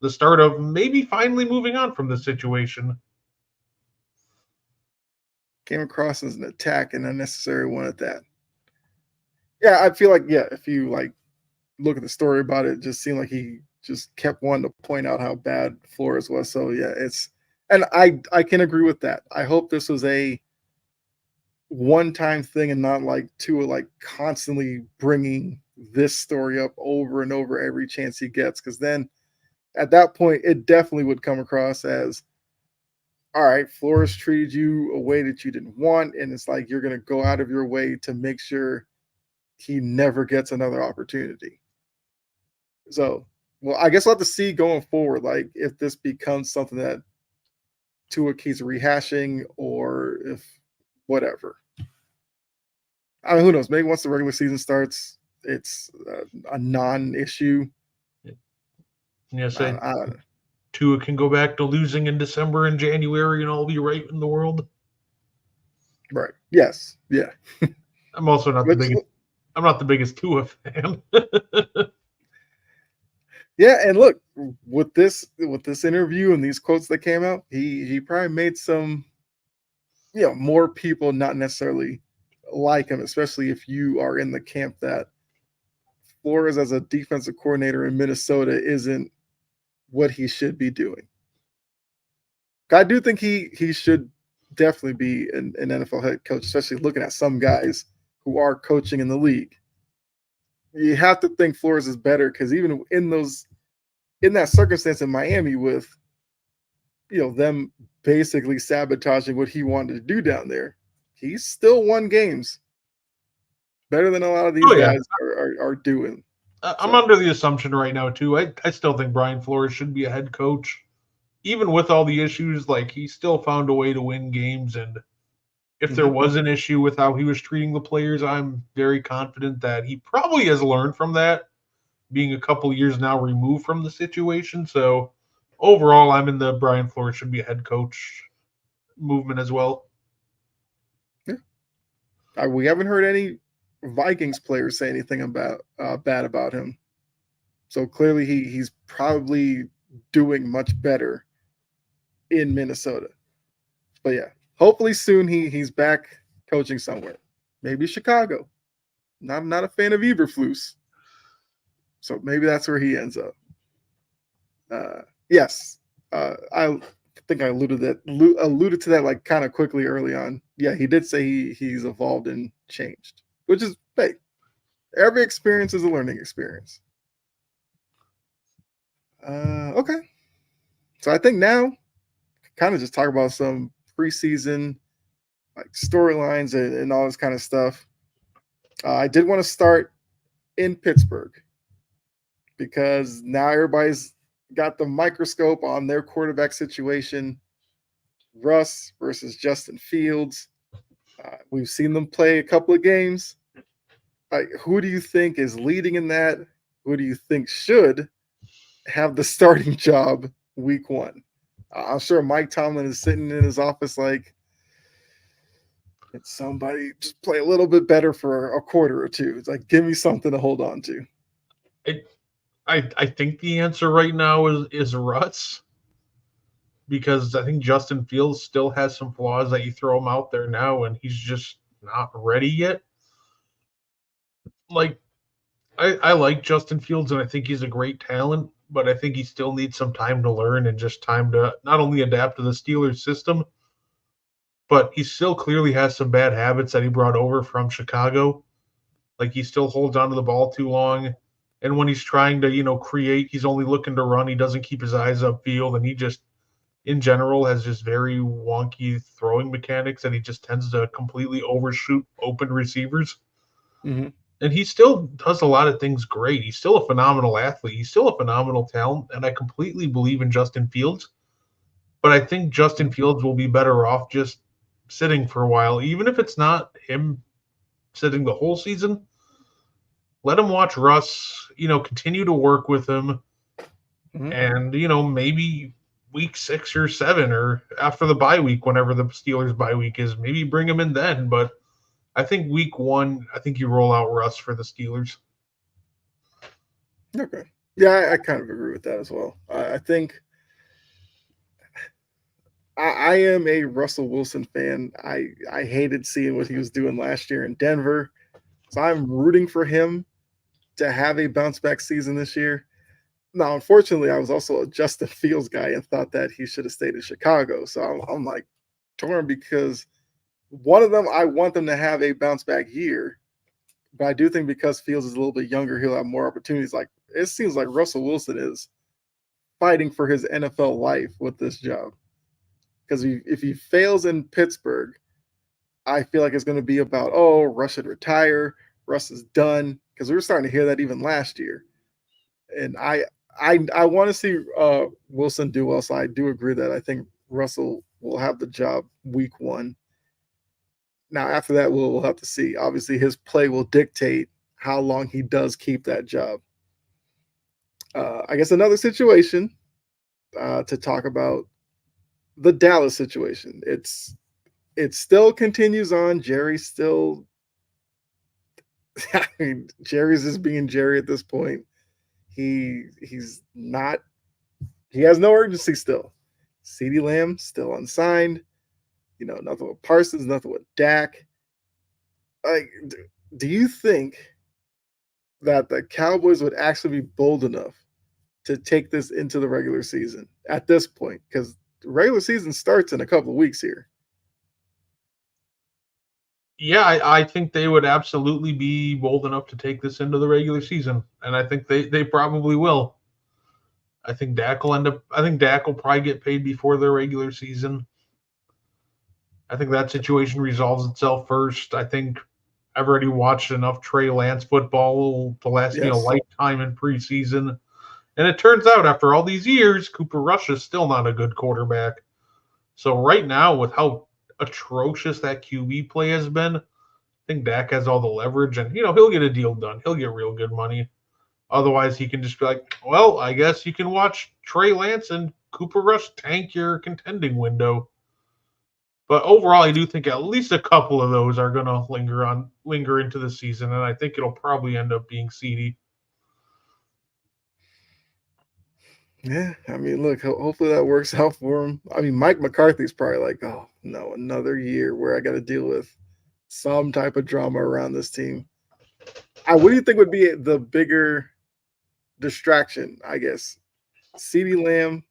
S2: the start of maybe finally moving on from this situation.
S1: Came across as an attack, an unnecessary one at that. Yeah, I feel like, if you look at the story about it, it just seemed like he just kept wanting to point out how bad Flores was. So yeah, and I can agree with that. I hope this was a one-time thing and not like Tua constantly bringing this story up over and over every chance he gets, because then at that point it definitely would come across as, all right, Flores treated you a way that you didn't want, and it's like you're going to go out of your way to make sure he never gets another opportunity. So, well, I guess we'll have to see going forward, if this becomes something that Tua keeps rehashing or if whatever. I mean, who knows? Maybe once the regular season starts, it's a non-issue.
S2: Yes,
S1: I don't know.
S2: Tua can go back to losing in December and January, and all be right in the world.
S1: Right. Yes. Yeah.
S2: I'm also not the biggest. I'm not the biggest Tua fan.
S1: Yeah, and look, with this interview and these quotes that came out, he probably made some, more people not necessarily like him, especially if you are in the camp that Flores as a defensive coordinator in Minnesota isn't what he should be doing. I do think he should definitely be an NFL head coach, especially looking at some guys who are coaching in the league. You have to think Flores is better, because even in that circumstance in Miami with them basically sabotaging what he wanted to do down there, he still won games better than a lot of these guys are doing.
S2: I'm under the assumption right now too. I still think Brian Flores should be a head coach, even with all the issues. He still found a way to win games, and if there was an issue with how he was treating the players, I'm very confident that he probably has learned from that, being a couple years now removed from the situation. So overall, I'm in the Brian Flores should be a head coach movement as well.
S1: Yeah. We haven't heard any Vikings players say anything about bad about him. So clearly he's probably doing much better in Minnesota. But yeah, hopefully soon he's back coaching somewhere. Maybe Chicago. Not a fan of Eberflus. So maybe that's where he ends up. Yes. I think I alluded to that kind of quickly early on. Yeah, he did say he's evolved and changed, which is, hey, every experience is a learning experience. Okay. So I think now kind of just talk about some preseason like storylines and all this kind of stuff. I did want to start in Pittsburgh because now everybody's got the microscope on their quarterback situation. Russ versus Justin Fields. We've seen them play a couple of games. Like, who do you think is leading in that? Who do you think should have the starting job week one? I'm sure Mike Tomlin is sitting in his office like, can somebody just play a little bit better for a quarter or two? It's like, give me something to hold on to.
S2: I think the answer right now is Russ, because I think Justin Fields still has some flaws that you throw him out there now and he's just not ready yet. Like, I like Justin Fields and I think he's a great talent, but I think he still needs some time to learn and just time to not only adapt to the Steelers system, but he still clearly has some bad habits that he brought over from Chicago. Like, he still holds onto the ball too long. And when he's trying to, create, he's only looking to run. He doesn't keep his eyes upfield. And he just, in general, has just very wonky throwing mechanics. And he just tends to completely overshoot open receivers.
S1: Mm-hmm.
S2: And he still does a lot of things great. He's still a phenomenal athlete. He's still a phenomenal talent. And I completely believe in Justin Fields. But I think Justin Fields will be better off just sitting for a while, even if it's not him sitting the whole season. Let him watch Russ, continue to work with him.
S1: Mm-hmm.
S2: And, maybe week 6 or 7 or after the bye week, whenever the Steelers bye week is, maybe bring him in then. But I think week 1, I think you roll out Russ for the Steelers.
S1: Okay. Yeah, I kind of agree with that as well. I think I am a Russell Wilson fan. I hated seeing what he was doing last year in Denver. So I'm rooting for him to have a bounce back season this year. Now, unfortunately, I was also a Justin Fields guy and thought that he should have stayed in Chicago. So I'm like torn because one of them, I want them to have a bounce back year. But I do think because Fields is a little bit younger, he'll have more opportunities. Like, it seems like Russell Wilson is fighting for his NFL life with this job. Because if he fails in Pittsburgh, I feel like it's going to be about, oh, Russ should retire. Russ is done. Because we were starting to hear that even last year. And I want to see Wilson do well. So I do agree that I think Russell will have the job week 1. Now, after that, we'll have to see. Obviously, his play will dictate how long he does keep that job. I guess another situation to talk about, the Dallas situation. It still continues on. Jerry's still, I mean, Jerry's just being Jerry at this point. He's not, he has no urgency still. CeeDee Lamb still unsigned. Nothing with Parsons, nothing with Dak. Like, do you think that the Cowboys would actually be bold enough to take this into the regular season at this point? Because the regular season starts in a couple of weeks here.
S2: Yeah, I think they would absolutely be bold enough to take this into the regular season. And I think they probably will. I think Dak will probably get paid before the regular season. I think that situation resolves itself first. I think I've already watched enough Trey Lance football to last me a lifetime in preseason. And it turns out after all these years, Cooper Rush is still not a good quarterback. So right now, with how atrocious that QB play has been, I think Dak has all the leverage and, he'll get a deal done. He'll get real good money. Otherwise, he can just be like, well, I guess you can watch Trey Lance and Cooper Rush tank your contending window. But overall, I do think at least a couple of those are going to linger into the season, and I think it'll probably end up being CeeDee.
S1: Yeah, I mean, look, hopefully that works out for him. I mean, Mike McCarthy's probably like, oh, no, another year where I got to deal with some type of drama around this team. What do you think would be the bigger distraction, I guess? CeeDee Lamb,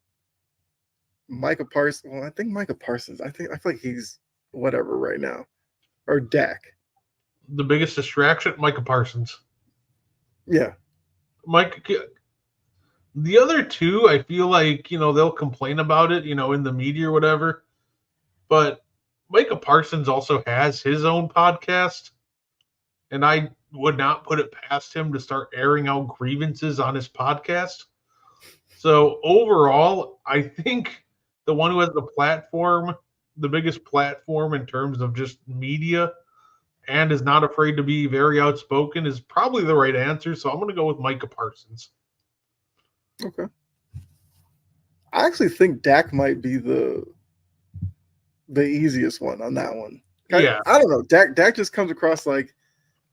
S1: Micah Parsons. Well, I think Micah Parsons. I feel like he's whatever right now. Or Dak.
S2: The biggest distraction, Micah Parsons.
S1: Yeah.
S2: The other two, I feel like, they'll complain about it, in the media or whatever. But Micah Parsons also has his own podcast, and I would not put it past him to start airing out grievances on his podcast. So overall, I think the one who has the platform, the biggest platform in terms of just media, and is not afraid to be very outspoken is probably the right answer. So I'm going to go with Micah Parsons.
S1: Okay. I actually think Dak might be the easiest one on that one.
S2: Yeah.
S1: I don't know. Dak just comes across like,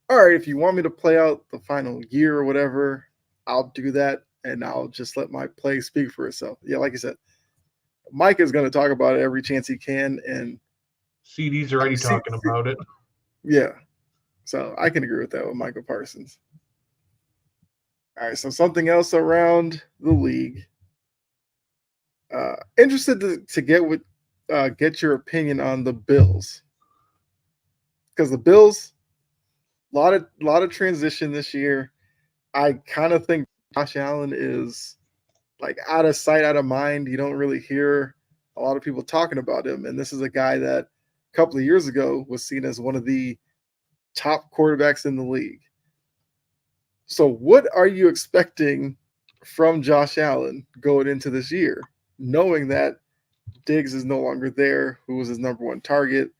S1: all right, if you want me to play out the final year or whatever, I'll do that, and I'll just let my play speak for itself. Yeah, like you said, Mike is going to talk about it every chance he can, and
S2: CD's already talking about it.
S1: Yeah, so I can agree with that with Michael Parsons. All right, so something else around the league. Interested to get your opinion on the Bills, because the Bills, a lot of transition this year. I kind of think Josh Allen is like out of sight, out of mind. You don't really hear a lot of people talking about him, and this is a guy that a couple of years ago was seen as one of the top quarterbacks in the league. So, what are you expecting from Josh Allen going into this year, knowing that Diggs is no longer there, who was his number one target?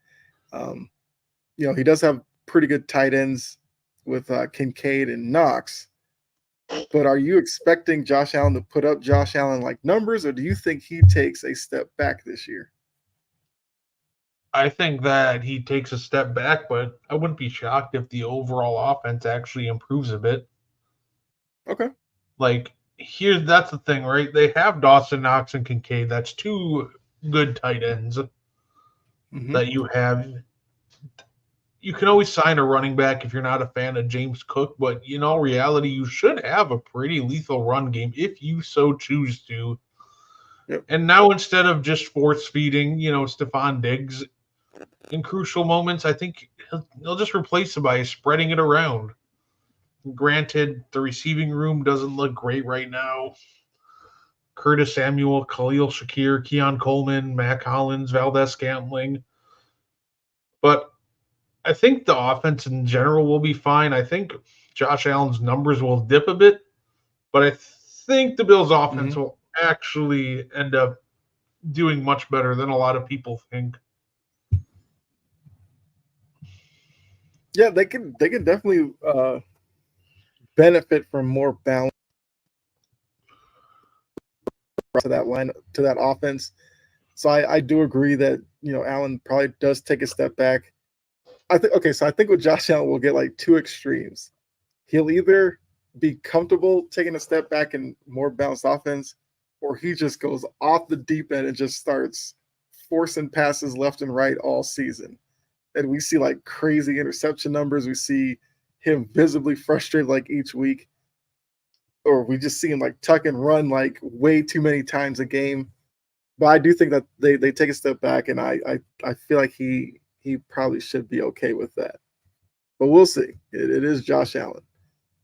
S1: He does have pretty good tight ends with Kincaid and Knox. But are you expecting Josh Allen to put up Josh Allen like numbers, or do you think he takes a step back this year?
S2: I think that he takes a step back, but I wouldn't be shocked if the overall offense actually improves a bit.
S1: Okay.
S2: Like, that's the thing, right? They have Dawson Knox and Kincaid. That's two good tight ends that you have. You can always sign a running back if you're not a fan of James Cook, but in all reality, you should have a pretty lethal run game if you so choose to.
S1: Yep.
S2: And now instead of just force feeding, Stephon Diggs in crucial moments, I think he'll just replace it by spreading it around. Granted, the receiving room doesn't look great right now. Curtis Samuel, Khalil Shakir, Keon Coleman, Mac Hollins, Valdez Scantling. But I think the offense in general will be fine. I think Josh Allen's numbers will dip a bit, but I think the Bills' offense will actually end up doing much better than a lot of people think.
S1: Yeah, they can definitely benefit from more balance to that offense. So I do agree that Allen probably does take a step back. I think with Josh Allen we'll get like two extremes. He'll either be comfortable taking a step back and more balanced offense, or he just goes off the deep end and just starts forcing passes left and right all season. And we see like crazy interception numbers. We see him visibly frustrated like each week. Or we just see him like tuck and run like way too many times a game. But I do think that they take a step back, and I feel like he probably should be okay with that. But we'll see. It is Josh Allen.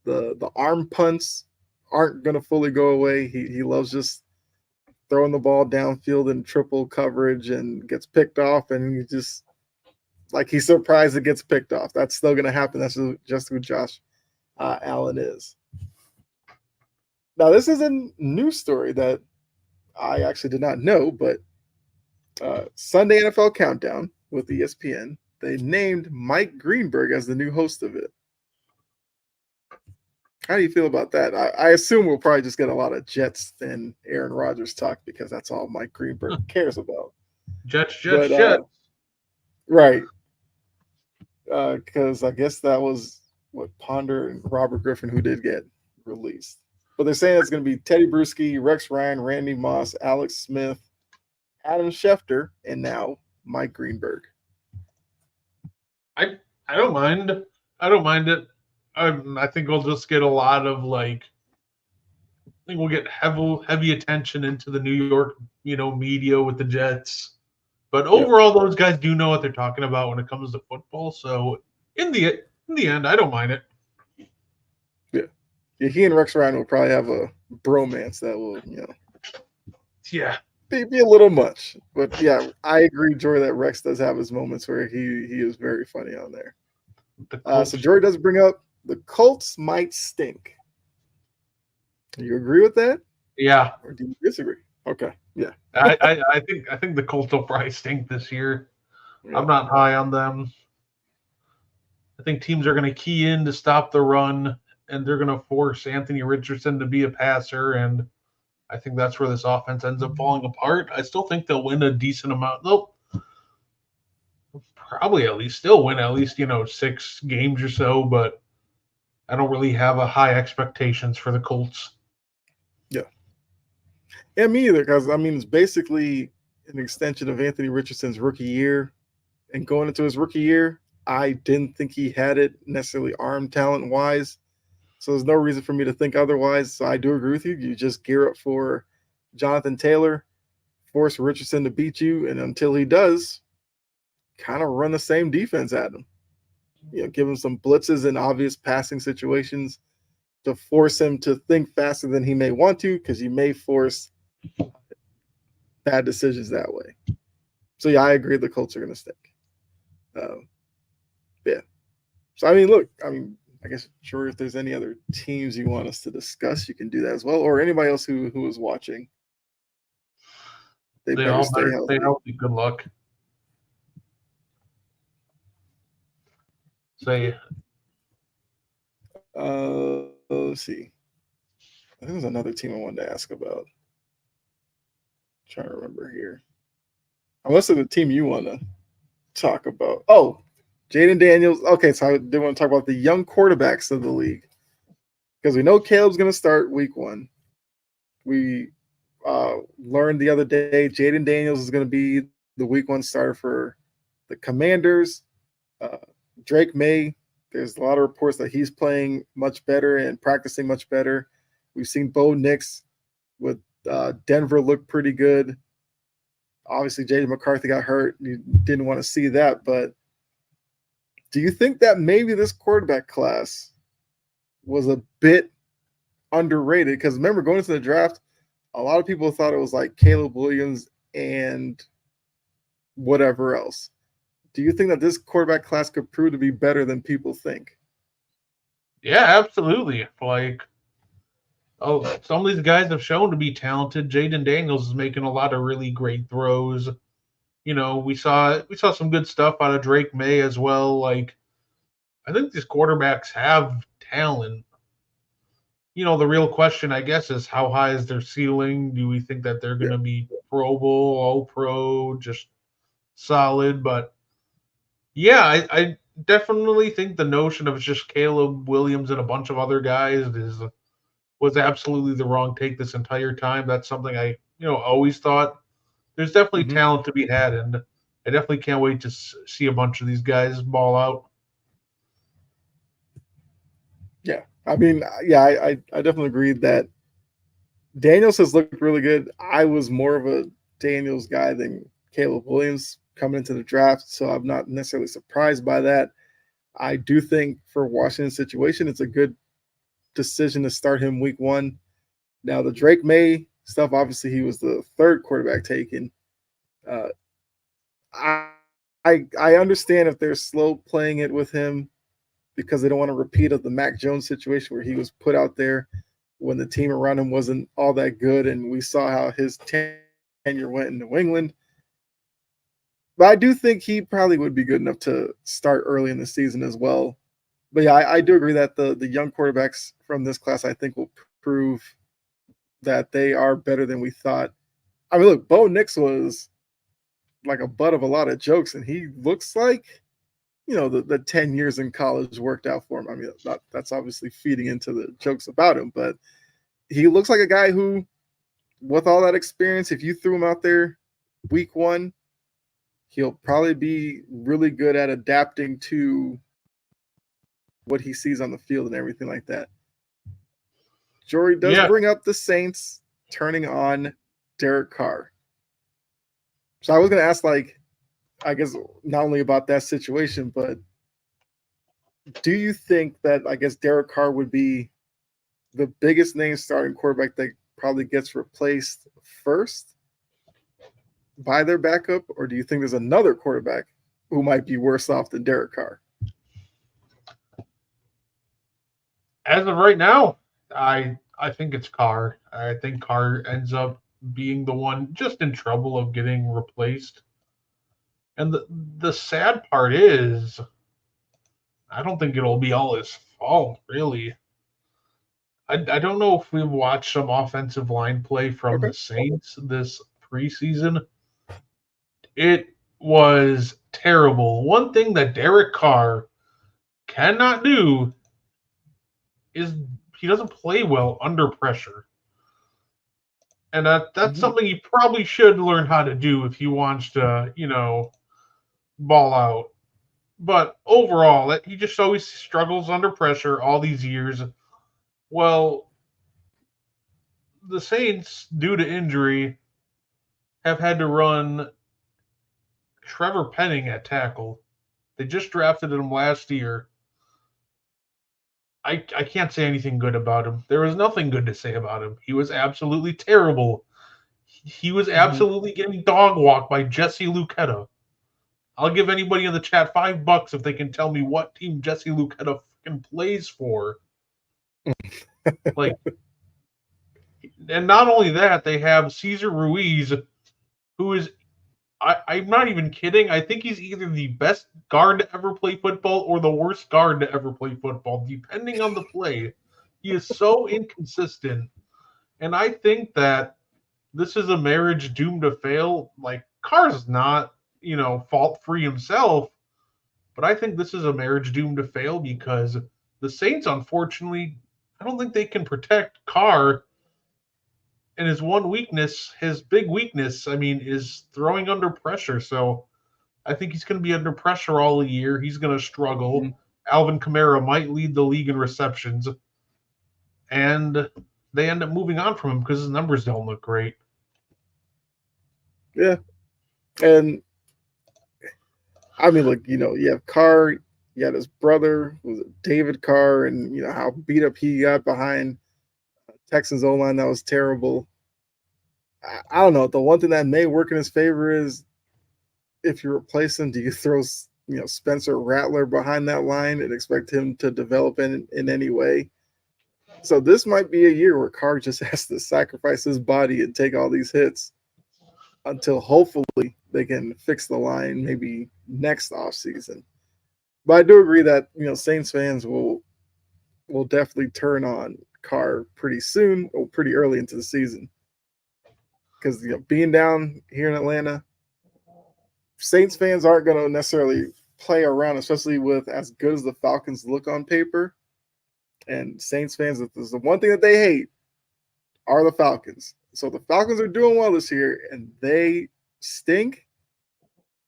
S1: The arm punts aren't going to fully go away. He loves just throwing the ball downfield in triple coverage and gets picked off, and he just like he's surprised it gets picked off. That's still going to happen. That's just who Josh Allen is. Now, this is a news story that I actually did not know, but Sunday NFL Countdown with ESPN, they named Mike Greenberg as the new host of it. How do you feel about that? I assume we'll probably just get a lot of Jets and Aaron Rodgers talk because that's all Mike Greenberg cares about.
S2: Jets.
S1: Right. Because I guess that was what Ponder and Robert Griffin who did get released. But they're saying it's going to be Teddy Bruschi, Rex Ryan, Randy Moss, Alex Smith, Adam Schefter, and now Mike Greenberg.
S2: I don't mind. I don't mind it. I think we'll just get a lot of I think we'll get heavy attention into the New York, media with the Jets. But overall, those guys do know what they're talking about when it comes to football. So in the end, I don't mind it.
S1: Yeah, he and Rex Ryan will probably have a bromance that will,
S2: Yeah.
S1: be a little much. But yeah, I agree, Jory, that Rex does have his moments where he is very funny on there.
S2: The Colts,
S1: So Jory does bring up the Colts might stink. Do you agree with that,
S2: yeah.
S1: or do you disagree? Okay, yeah,
S2: I think the Colts will probably stink this year.
S1: yeah.
S2: I'm not high on them. I think teams are going to key in to stop the run, and they're going to force Anthony Richardson to be a passer, and I think that's where this offense ends up falling apart. I still think they'll win a decent amount. They'll probably at least still win at least 6 games or so, but I don't really have a high expectations for the Colts.
S1: Yeah, me either. Because I mean, it's basically an extension of Anthony Richardson's rookie year, and going into his rookie year, I didn't think he had it necessarily arm talent wise. So there's no reason for me to think otherwise. So I do agree with you. You just gear up for Jonathan Taylor, force Richardson to beat you, and until he does, kind of run the same defense at him. Give him some blitzes in obvious passing situations to force him to think faster than he may want to, because you may force bad decisions that way. So yeah, I agree the Colts are going to stink. Yeah. So I mean, look, I guess sure if there's any other teams you want us to discuss, you can do that as well, or anybody else who is watching. They better stay healthy.
S2: Stay healthy. Good luck. Say.
S1: Let's see. I think there's another team I wanted to ask about. I'm trying to remember here. Unless it's the team you want to talk about. Oh, Jaden Daniels. Okay, so I did want to talk about the young quarterbacks of the league, because we know Caleb's going to start week 1. We learned the other day Jaden Daniels is going to be the week 1 starter for the Commanders. Drake May, there's a lot of reports that he's playing much better and practicing much better. We've seen Bo Nix with Denver look pretty good. Obviously, J.J. McCarthy got hurt. You didn't want to see that, but do you think that maybe this quarterback class was a bit underrated? Because remember, going into the draft, a lot of people thought it was like Caleb Williams and whatever else. Do you think that this quarterback class could prove to be better than people think?
S2: Yeah, absolutely. Some of these guys have shown to be talented. Jaden Daniels is making a lot of really great throws. We saw some good stuff out of Drake May as well. I think these quarterbacks have talent. The real question, I guess, is how high is their ceiling? Do we think that they're going to be Pro Bowl, All Pro, just solid? But yeah, I definitely think the notion of just Caleb Williams and a bunch of other guys was absolutely the wrong take this entire time. That's something I always thought. There's definitely talent to be had, and I definitely can't wait to see a bunch of these guys ball out.
S1: Yeah, I mean, yeah, I definitely agree that Daniels has looked really good. I was more of a Daniels guy than Caleb Williams coming into the draft, so I'm not necessarily surprised by that. I do think for Washington's situation, it's a good decision to start him week 1. Now, the Drake May stuff, obviously, he was the 3rd quarterback taken. I understand if they're slow playing it with him because they don't want to repeat of the Mac Jones situation where he was put out there when the team around him wasn't all that good, and we saw how his tenure went in New England. But I do think he probably would be good enough to start early in the season as well. But yeah, I do agree that the young quarterbacks from this class, I think, will prove that they are better than we thought. I mean, look, Bo Nix was like a butt of a lot of jokes, and he looks like, the 10 years in college worked out for him. I mean, that's obviously feeding into the jokes about him, but he looks like a guy who, with all that experience, if you threw him out there week 1, he'll probably be really good at adapting to what he sees on the field and everything like that. Jory does bring up the Saints turning on Derek Carr. So I was going to ask, I guess not only about that situation, but do you think that, I guess, Derek Carr would be the biggest name starting quarterback that probably gets replaced first by their backup, or do you think there's another quarterback who might be worse off than Derek Carr?
S2: As of right now, I think it's Carr. I think Carr ends up being the one just in trouble of getting replaced. And the sad part is, I don't think it'll be all his fault, really. I don't know if we've watched some offensive line play from
S1: Okay.
S2: the Saints this preseason. It was terrible. One thing that Derek Carr cannot do is he doesn't play well under pressure. And that's something he probably should learn how to do if he wants to, ball out. But overall, he just always struggles under pressure all these years. Well, the Saints, due to injury, have had to run Trevor Penning at tackle. They just drafted him last year. I can't say anything good about him. There was nothing good to say about him. He was absolutely terrible. He was absolutely getting dog walked by Jesse Luketa. I'll give anybody in the chat $5 if they can tell me what team Jesse Luketa fucking plays for. And not only that, they have Cesar Ruiz, who is, I'm not even kidding. I think he's either the best guard to ever play football or the worst guard to ever play football, depending on the play. He is so inconsistent. And I think that this is a marriage doomed to fail. Carr's not, fault-free himself, but I think this is a marriage doomed to fail because the Saints, unfortunately, I don't think they can protect Carr. And his big weakness, is throwing under pressure. So I think he's going to be under pressure all year. He's going to struggle. Alvin Kamara might lead the league in receptions. And they end up moving on from him because his numbers don't look great.
S1: Yeah. And you have Carr, you had his brother, was it David Carr, and how beat up he got behind Texans O-line. That was terrible. I don't know. The one thing that may work in his favor is if you replace him, do you throw Spencer Rattler behind that line and expect him to develop in any way? So this might be a year where Carr just has to sacrifice his body and take all these hits until hopefully they can fix the line maybe next offseason. But I do agree that Saints fans will definitely turn on Carr pretty soon or pretty early into the season. Because being down here in Atlanta, Saints fans aren't going to necessarily play around, especially with as good as the Falcons look on paper. And Saints fans, if there's the one thing that they hate, are the Falcons. So the Falcons are doing well this year, and they stink.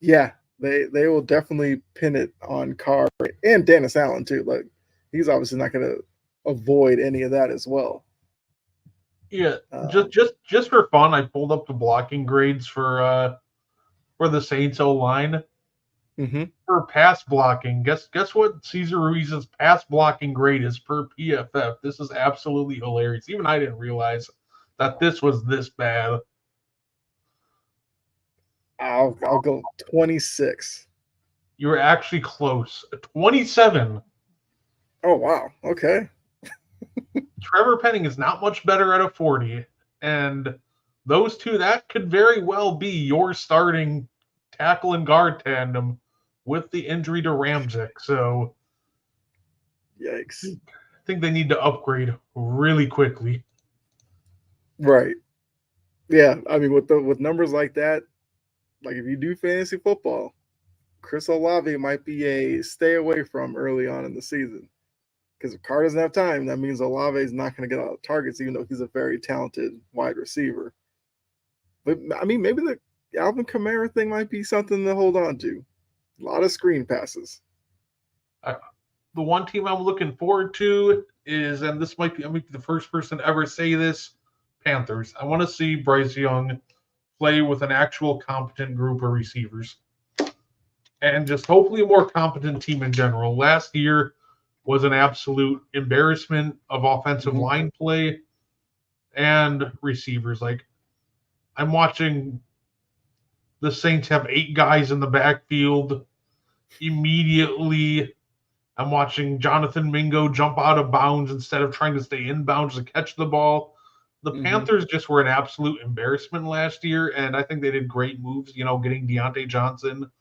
S1: Yeah, they will definitely pin it on Carr and Dennis Allen too. He's obviously not going to avoid any of that as well.
S2: Yeah, just for fun, I pulled up the blocking grades for the Saints O-line. For pass blocking. Guess what Cesar Ruiz's pass blocking grade is per PFF? This is absolutely hilarious. Even I didn't realize that this was this bad.
S1: I'll go 26.
S2: You were actually close. 27.
S1: Oh wow. Okay.
S2: Trevor Penning is not much better at a 40. And those two, that could very well be your starting tackle and guard tandem with the injury to Ramczyk. So,
S1: yikes.
S2: I think they need to upgrade really quickly.
S1: Right. Yeah. With numbers like that, if you do fantasy football, Chris Olave might be a stay away from early on in the season. Because if Carr doesn't have time, that means Olave is not going to get a lot of targets, even though he's a very talented wide receiver. But, maybe the Alvin Kamara thing might be something to hold on to. A lot of screen passes.
S2: The one team I'm looking forward to is, and this might be the first person to ever say this, Panthers. I want to see Bryce Young play with an actual competent group of receivers. And just hopefully a more competent team in general. Last year was an absolute embarrassment of offensive
S1: Mhm.
S2: line play and receivers. Like, I'm watching the Saints have 8 guys in the backfield immediately. I'm watching Jonathan Mingo jump out of bounds instead of trying to stay in bounds to catch the ball. The
S1: Mhm.
S2: Panthers just were an absolute embarrassment last year, and I think they did great moves, getting Deontay Johnson,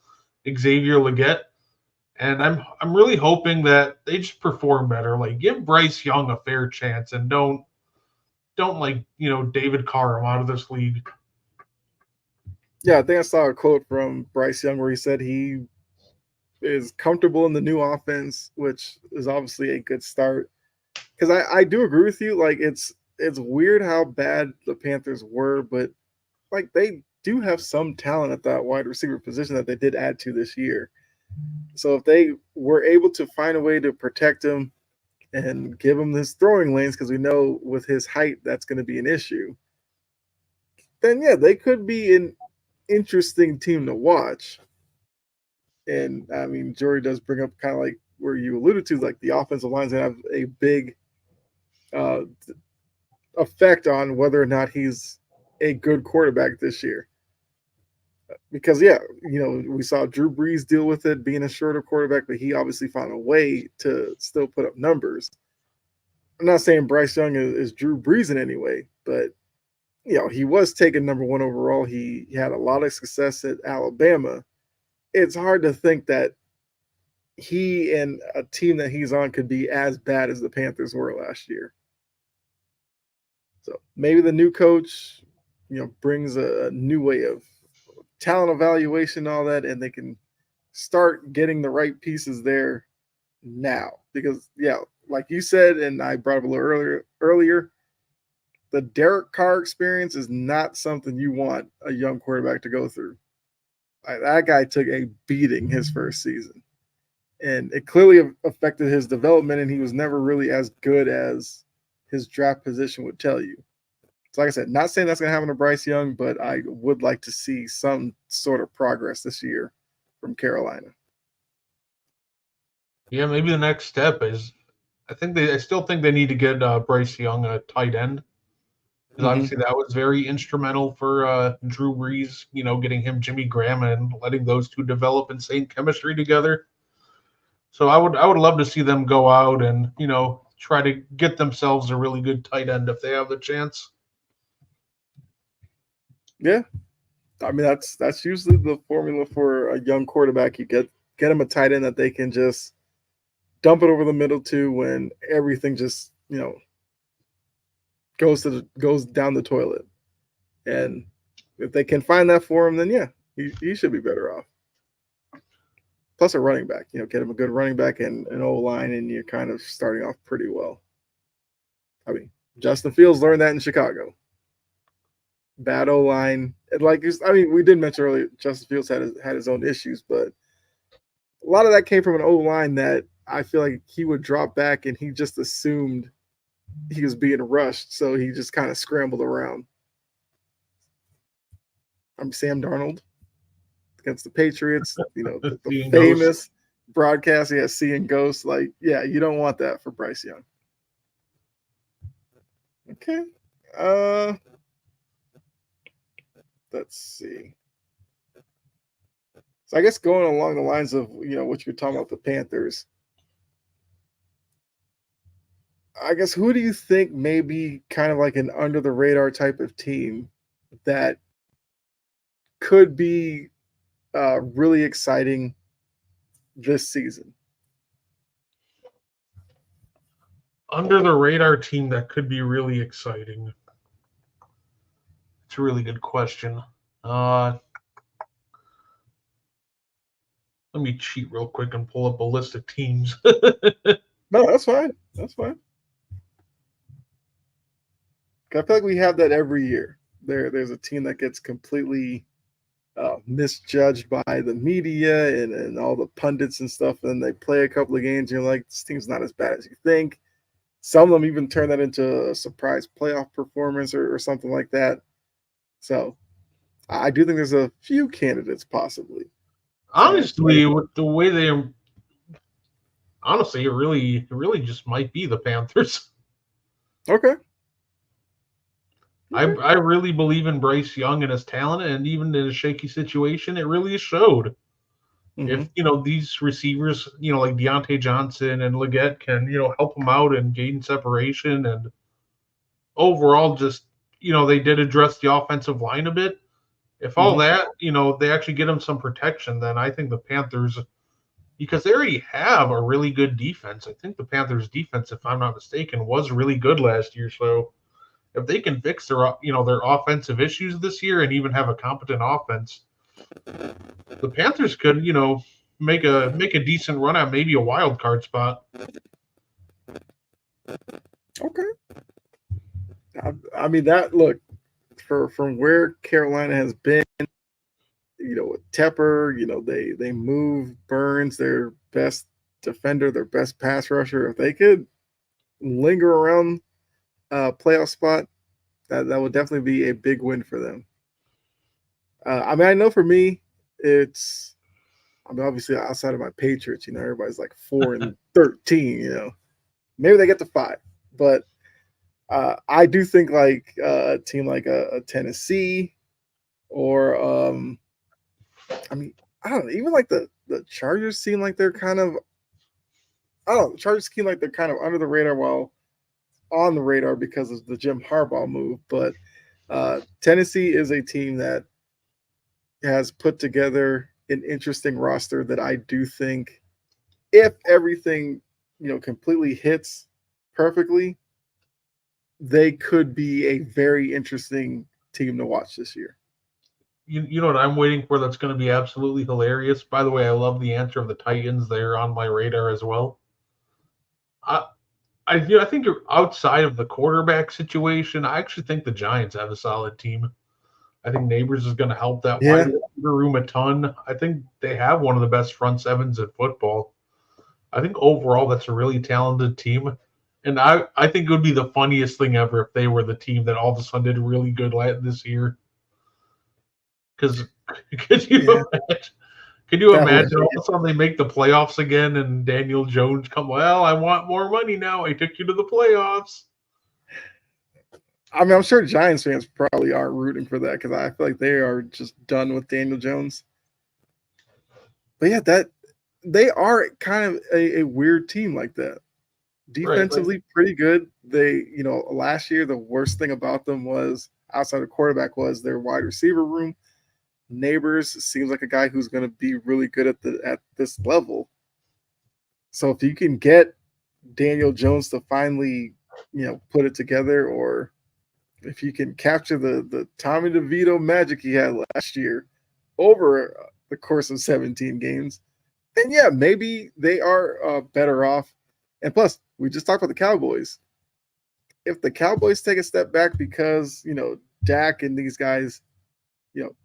S2: Xavier Legette. And I'm really hoping that they just perform better. Like, give Bryce Young a fair chance and don't like, David Carr him out of this league.
S1: Yeah, I think I saw a quote from Bryce Young where he said he is comfortable in the new offense, which is obviously a good start. Because I do agree with you. Like it's weird how bad the Panthers were, but like they do have some talent at that wide receiver position that they did add to this year. So if they were able to find a way to protect him and give him his throwing lanes, because we know with his height that's going to be an issue, then yeah, they could be an interesting team to watch. And I mean, Jory does bring up kind of like where you alluded to, like the offensive line's gonna have a big uh, effect on whether or not he's a good quarterback this year. Because yeah, we saw Drew Brees deal with it being a shorter quarterback, but he obviously found a way to still put up numbers. I'm not saying Bryce Young is Drew Brees in any way, but he was taken number one overall. He had a lot of success at Alabama. It's hard to think that he and a team that he's on could be as bad as the Panthers were last year. So maybe the new coach, brings a new way of talent evaluation, and all that, and they can start getting the right pieces there now. Because yeah, like you said, and I brought up a little earlier, the Derek Carr experience is not something you want a young quarterback to go through. That guy took a beating his first season, and it clearly affected his development, and he was never really as good as his draft position would tell you. So like I said, not saying that's going to happen to Bryce Young, but I would like to see some sort of progress this year from Carolina.
S2: Yeah, maybe the next step is I still think they need to get Bryce Young a tight end. Because
S1: Mm-hmm.
S2: obviously that was very instrumental for Drew Brees, getting him Jimmy Graham and letting those two develop insane chemistry together. So I would love to see them go out and try to get themselves a really good tight end if they have the chance.
S1: Yeah, I mean that's usually the formula for a young quarterback. You get him a tight end that they can just dump it over the middle to when everything just goes down the toilet. And if they can find that for him, then yeah, he should be better off. Plus a running back, get him a good running back and an O line, and you're kind of starting off pretty well. I mean, Justin Fields learned that in Chicago. Bad O line, we did mention earlier, Justin Fields had his own issues, but a lot of that came from an O line that I feel like he would drop back and he just assumed he was being rushed, so he just kind of scrambled around. I'm Sam Darnold against the Patriots, the famous broadcast, seeing ghosts. Like, yeah, you don't want that for Bryce Young. Okay. Let's see. So I guess going along the lines of what you're talking about, the Panthers. I guess who do you think may be kind of like an under the radar type of team that could be really exciting this season?
S2: Under the radar team that could be really exciting. It's a really good question. Let me cheat real quick and pull up a list of teams.
S1: No, that's fine. That's fine. I feel like we have that every year. There's a team that gets completely misjudged by the media and all the pundits and stuff, and they play a couple of games, and you're like, this team's not as bad as you think. Some of them even turn that into a surprise playoff performance or something like that. So I do think there's a few candidates possibly.
S2: Honestly, with the way honestly, it really just might be the Panthers.
S1: Okay.
S2: I
S1: Okay.
S2: I really believe in Bryce Young and his talent, and even in a shaky situation, it really showed.
S1: Mm-hmm.
S2: If these receivers, like Deontay Johnson and Leggett can help them out and gain separation, and overall just they did address the offensive line a bit. If all
S1: Mm-hmm.
S2: that they actually get them some protection, then I think the Panthers, because they already have a really good defense. I think the Panthers defense, if I'm not mistaken, was really good last year. So if they can fix their offensive issues this year and even have a competent offense, the Panthers could make a decent run at maybe a wild card spot.
S1: Okay. I mean that look from where Carolina has been, with Tepper, they move Burns, their best defender, their best pass rusher. If they could linger around playoff spot, that would definitely be a big win for them. I mean, I know for me, it's I mean obviously outside of my Patriots, everybody's like 4-13. Maybe they get to 5, but I do think like a team like a Tennessee or I mean I don't know, even like the Chargers seem like they're kind of I don't know, the Chargers seem like they're kind of under the radar while on the radar because of the Jim Harbaugh move. But Tennessee is a team that has put together an interesting roster that I do think, if everything completely hits perfectly, they could be a very interesting team to watch this year.
S2: You know what I'm waiting for that's going to be absolutely hilarious? By the way, I love the answer of the Titans. They're on my radar as well. I I think you're outside of the quarterback situation. I actually think the Giants have a solid team. I think Neighbors is going to help that wide
S1: Yeah,
S2: receiver room a ton. I think they have one of the best front sevens in football. I think overall that's a really talented team. And I think it would be the funniest thing ever if they were the team that all of a sudden did really good this year. Because could you
S1: yeah,
S2: imagine? Could you
S1: that would
S2: imagine all
S1: be.
S2: of a sudden they make the playoffs again and Daniel Jones come? Well, I want more money now. I took you to the playoffs.
S1: I mean, I'm sure Giants fans probably are rooting for that because I feel like they are just done with Daniel Jones. But yeah, that they are kind of a weird team like that.
S2: Right. Like,
S1: Defensively, pretty good. Last year the worst thing about them was outside of quarterback was their wide receiver room. Neighbors seems like a guy who's going to be really good at this level. So if you can get Daniel Jones to finally, put it together, or if you can capture the Tommy DeVito magic he had last year over the course of 17 games, then yeah, maybe they are better off. And plus, we just talked about the Cowboys. If the Cowboys take a step back because Dak and these guys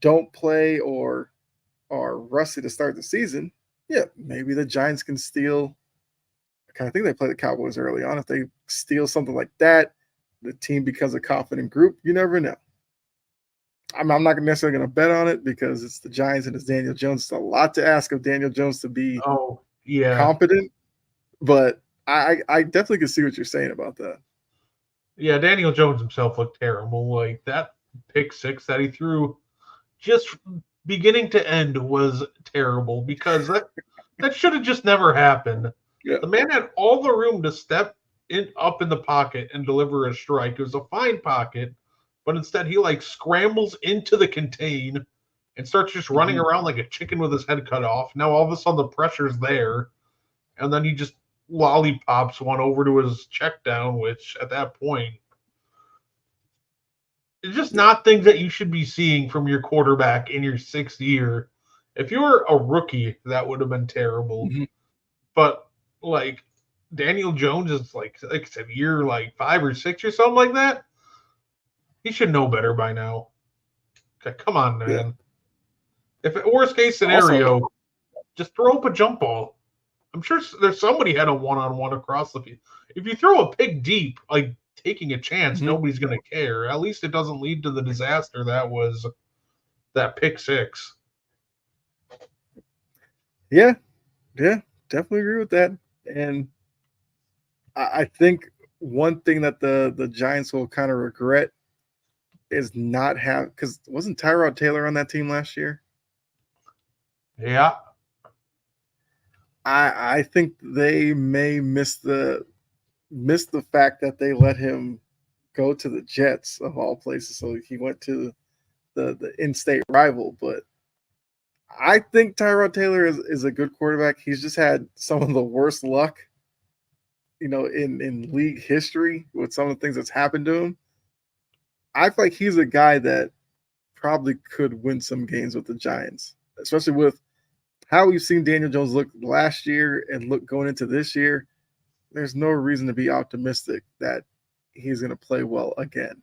S1: don't play or are rusty to start the season, yeah, maybe the Giants can steal. I kind of think they play the Cowboys early on. If they steal something like that, the team becomes a confident group. You never know. I'm not necessarily going to bet on it because it's the Giants and it's Daniel Jones. It's a lot to ask of Daniel Jones to be
S2: oh yeah,
S1: competent, but I definitely can see what you're saying about that.
S2: yeah. Daniel Jones himself looked terrible. Like that pick six that he threw, just beginning to end, was terrible because that should have just never happened.
S1: Yeah.
S2: The man had all the room to step up in the pocket and deliver a strike. It was a fine pocket, but instead he like scrambles into the contain and starts just running
S1: Mm-hmm.
S2: around like a chicken with his head cut off. Now all of a sudden the pressure's there, and then he just lollipops one over to his check down, which at that point it's just
S1: Yeah.
S2: not things that you should be seeing from your quarterback in your sixth year. If you were a rookie, that would have been terrible.
S1: Mm-hmm.
S2: But like Daniel Jones is like I said, year like 5 or 6 or something like that. He should know better by now. Okay, come on,
S1: Yeah.
S2: man. If worst case
S1: Also,
S2: scenario, just throw up a jump ball. I'm sure there's somebody had a one-on-one across the field. If you throw a pick deep, like taking a chance,
S1: mm-hmm.
S2: nobody's going to care. At least it doesn't lead to the disaster that was that pick six.
S1: Yeah, yeah, definitely agree with that. And I think one thing that the Giants will kind of regret is not have because wasn't Tyrod Taylor on that team last year?
S2: Yeah.
S1: I think they may miss the fact that they let him go to the Jets of all places. So he went to the in-state rival. But I think Tyrod Taylor is a good quarterback. He's just had some of the worst luck, in league history with some of the things that's happened to him. I feel like he's a guy that probably could win some games with the Giants, especially with how we've seen Daniel Jones look last year and look going into this year. There's no reason to be optimistic that he's going to play well again.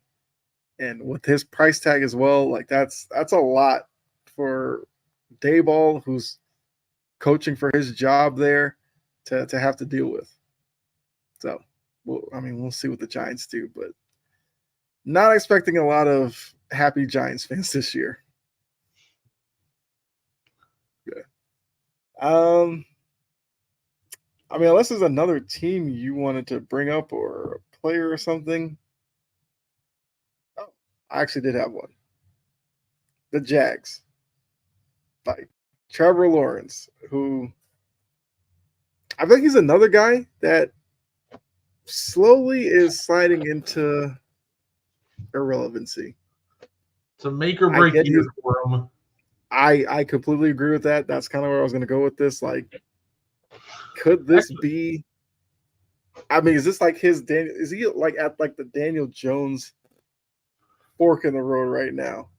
S1: And with his price tag as well, like that's a lot for Dayball, who's coaching for his job there, to have to deal with. So, we'll see what the Giants do, but not expecting a lot of happy Giants fans this year. Yeah. Unless there's another team you wanted to bring up or a player or something. Oh, I actually did have one. The Jags. Like Trevor Lawrence, who I think he's another guy that slowly is sliding into irrelevancy.
S2: It's a make or break year for him.
S1: I completely agree with that. That's kind of where I was going to go with this. Like, could this be? Is this like his Daniel? Is he like at like the Daniel Jones fork in the road right now?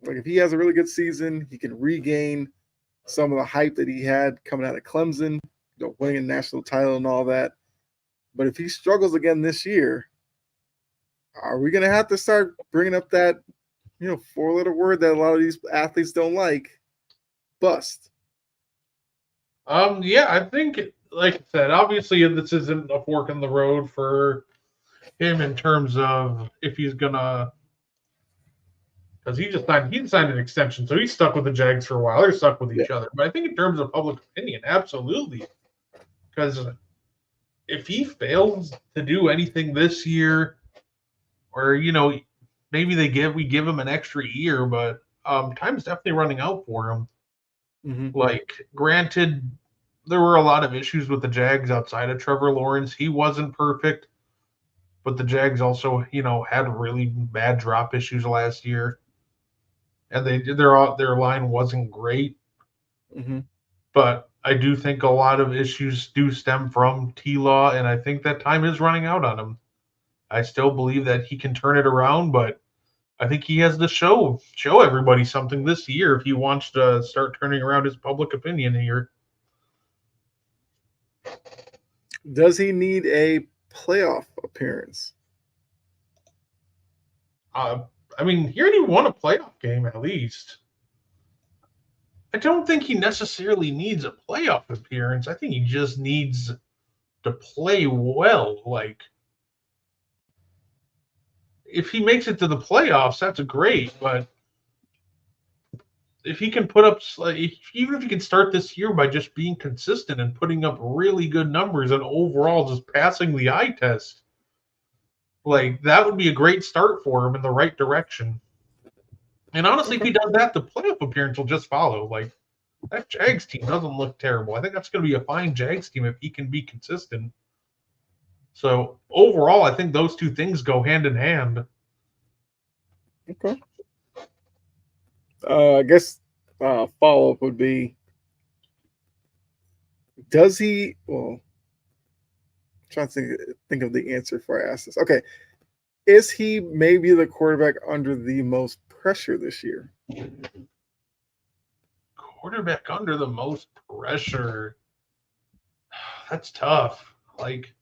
S1: Like, if he has a really good season, he can regain some of the hype that he had coming out of Clemson, winning a national title and all that. But if he struggles again this year, are we going to have to start bringing up that, four-letter word that a lot of these athletes don't like? Bust.
S2: Yeah, I think, like I said, obviously this isn't a fork in the road for him in terms of if he's gonna, because he signed an extension, so he's stuck with the Jags for a while. They're stuck with each other. But I think in terms of public opinion, absolutely, because if he fails to do anything this year, or maybe we give him an extra year, but time's definitely running out for him.
S1: Mm-hmm.
S2: Like, granted, there were a lot of issues with the Jags outside of Trevor Lawrence. He wasn't perfect, but the Jags also, had really bad drop issues last year, and their line wasn't great.
S1: Mm-hmm.
S2: But I do think a lot of issues do stem from T-Law, and I think that time is running out on him. I still believe that he can turn it around, but I think he has to show everybody something this year if he wants to start turning around his public opinion here.
S1: Does he need a playoff appearance?
S2: He already won a playoff game at least. I don't think he necessarily needs a playoff appearance. I think he just needs to play well. Like, if he makes it to the playoffs, that's great. But if he can put up, even if he can start this year by just being consistent and putting up really good numbers and overall just passing the eye test, like, that would be a great start for him in the right direction. And honestly, if he does that, the playoff appearance will just follow. Like, that Jags team doesn't look terrible. I think that's going to be a fine Jags team if he can be consistent. So overall, I think those two things go hand in hand.
S1: Okay. I guess follow up would be: does he? Well, I'm trying to think of the answer before I ask this. Okay, is he maybe the quarterback under the most pressure this year?
S2: Quarterback under the most pressure. That's tough. Like,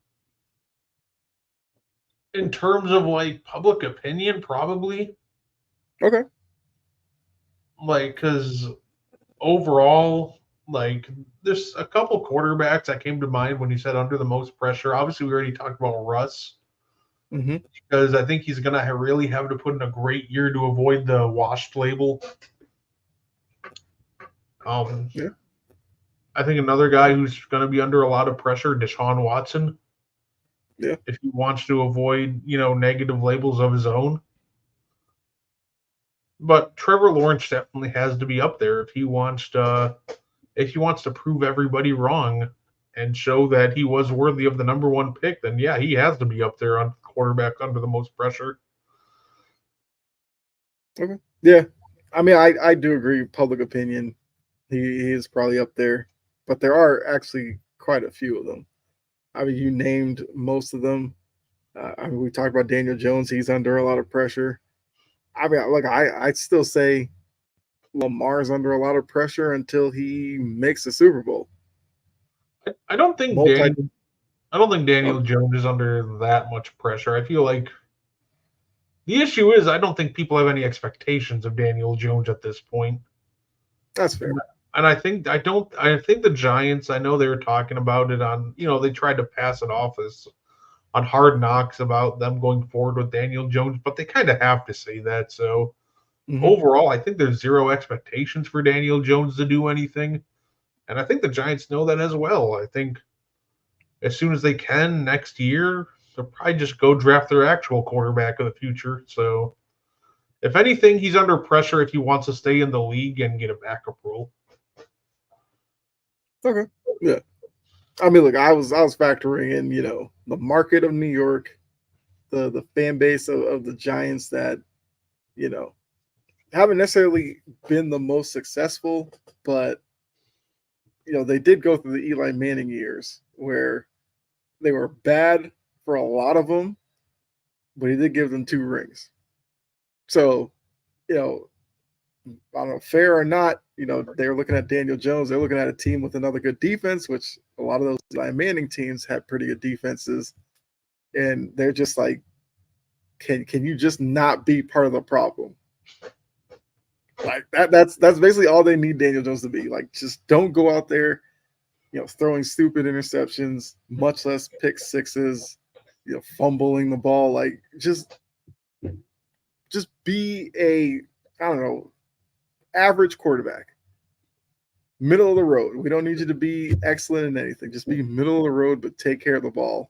S2: in terms of like public opinion, probably.
S1: Okay.
S2: Like, because overall, like, there's a couple quarterbacks that came to mind when you said under the most pressure. Obviously, we already talked about Russ.
S1: Mm-hmm.
S2: Because I think he's going to really have to put in a great year to avoid the washed label.
S1: Yeah.
S2: I think another guy who's going to be under a lot of pressure, Deshaun Watson.
S1: Yeah.
S2: If he wants to avoid, negative labels of his own. But Trevor Lawrence definitely has to be up there if he wants to prove everybody wrong and show that he was worthy of the number one pick, then yeah, he has to be up there on quarterback under the most pressure.
S1: Okay. Yeah. I mean, I do agree. Public opinion, he is probably up there, but there are actually quite a few of them. I mean, you named most of them. I mean, we talked about Daniel Jones. He's under a lot of pressure. I mean, look, I'd still say Lamar's under a lot of pressure until he makes the Super Bowl.
S2: I don't think
S1: Multi.
S2: Daniel Jones is under that much pressure. I feel like the issue is I don't think people have any expectations of Daniel Jones at this point.
S1: That's fair.
S2: And I think the Giants, I know they were talking about it on, they tried to pass it off as on Hard Knocks about them going forward with Daniel Jones, but they kind of have to say that. So overall, I think there's zero expectations for Daniel Jones to do anything. And I think the Giants know that as well. I think as soon as they can next year, they'll probably just go draft their actual quarterback of the future. So if anything, he's under pressure if he wants to stay in the league and get a backup role.
S1: Okay. Yeah. I mean, look, I was factoring in, the market of New York, the fan base of the Giants that, haven't necessarily been the most successful, but they did go through the Eli Manning years where they were bad for a lot of them, but he did give them 2 rings. So, I don't know, fair or not, they're looking at Daniel Jones. They're looking at a team with another good defense, which a lot of those Eli Manning teams had pretty good defenses. And they're just like, can you just not be part of the problem? Like that's basically all they need Daniel Jones to be. Like, just don't go out there, throwing stupid interceptions, much less pick sixes, fumbling the ball. Like, just be a, I don't know, average quarterback. Middle of the road. We don't need you to be excellent in anything. Just be middle of the road, but take care of the ball.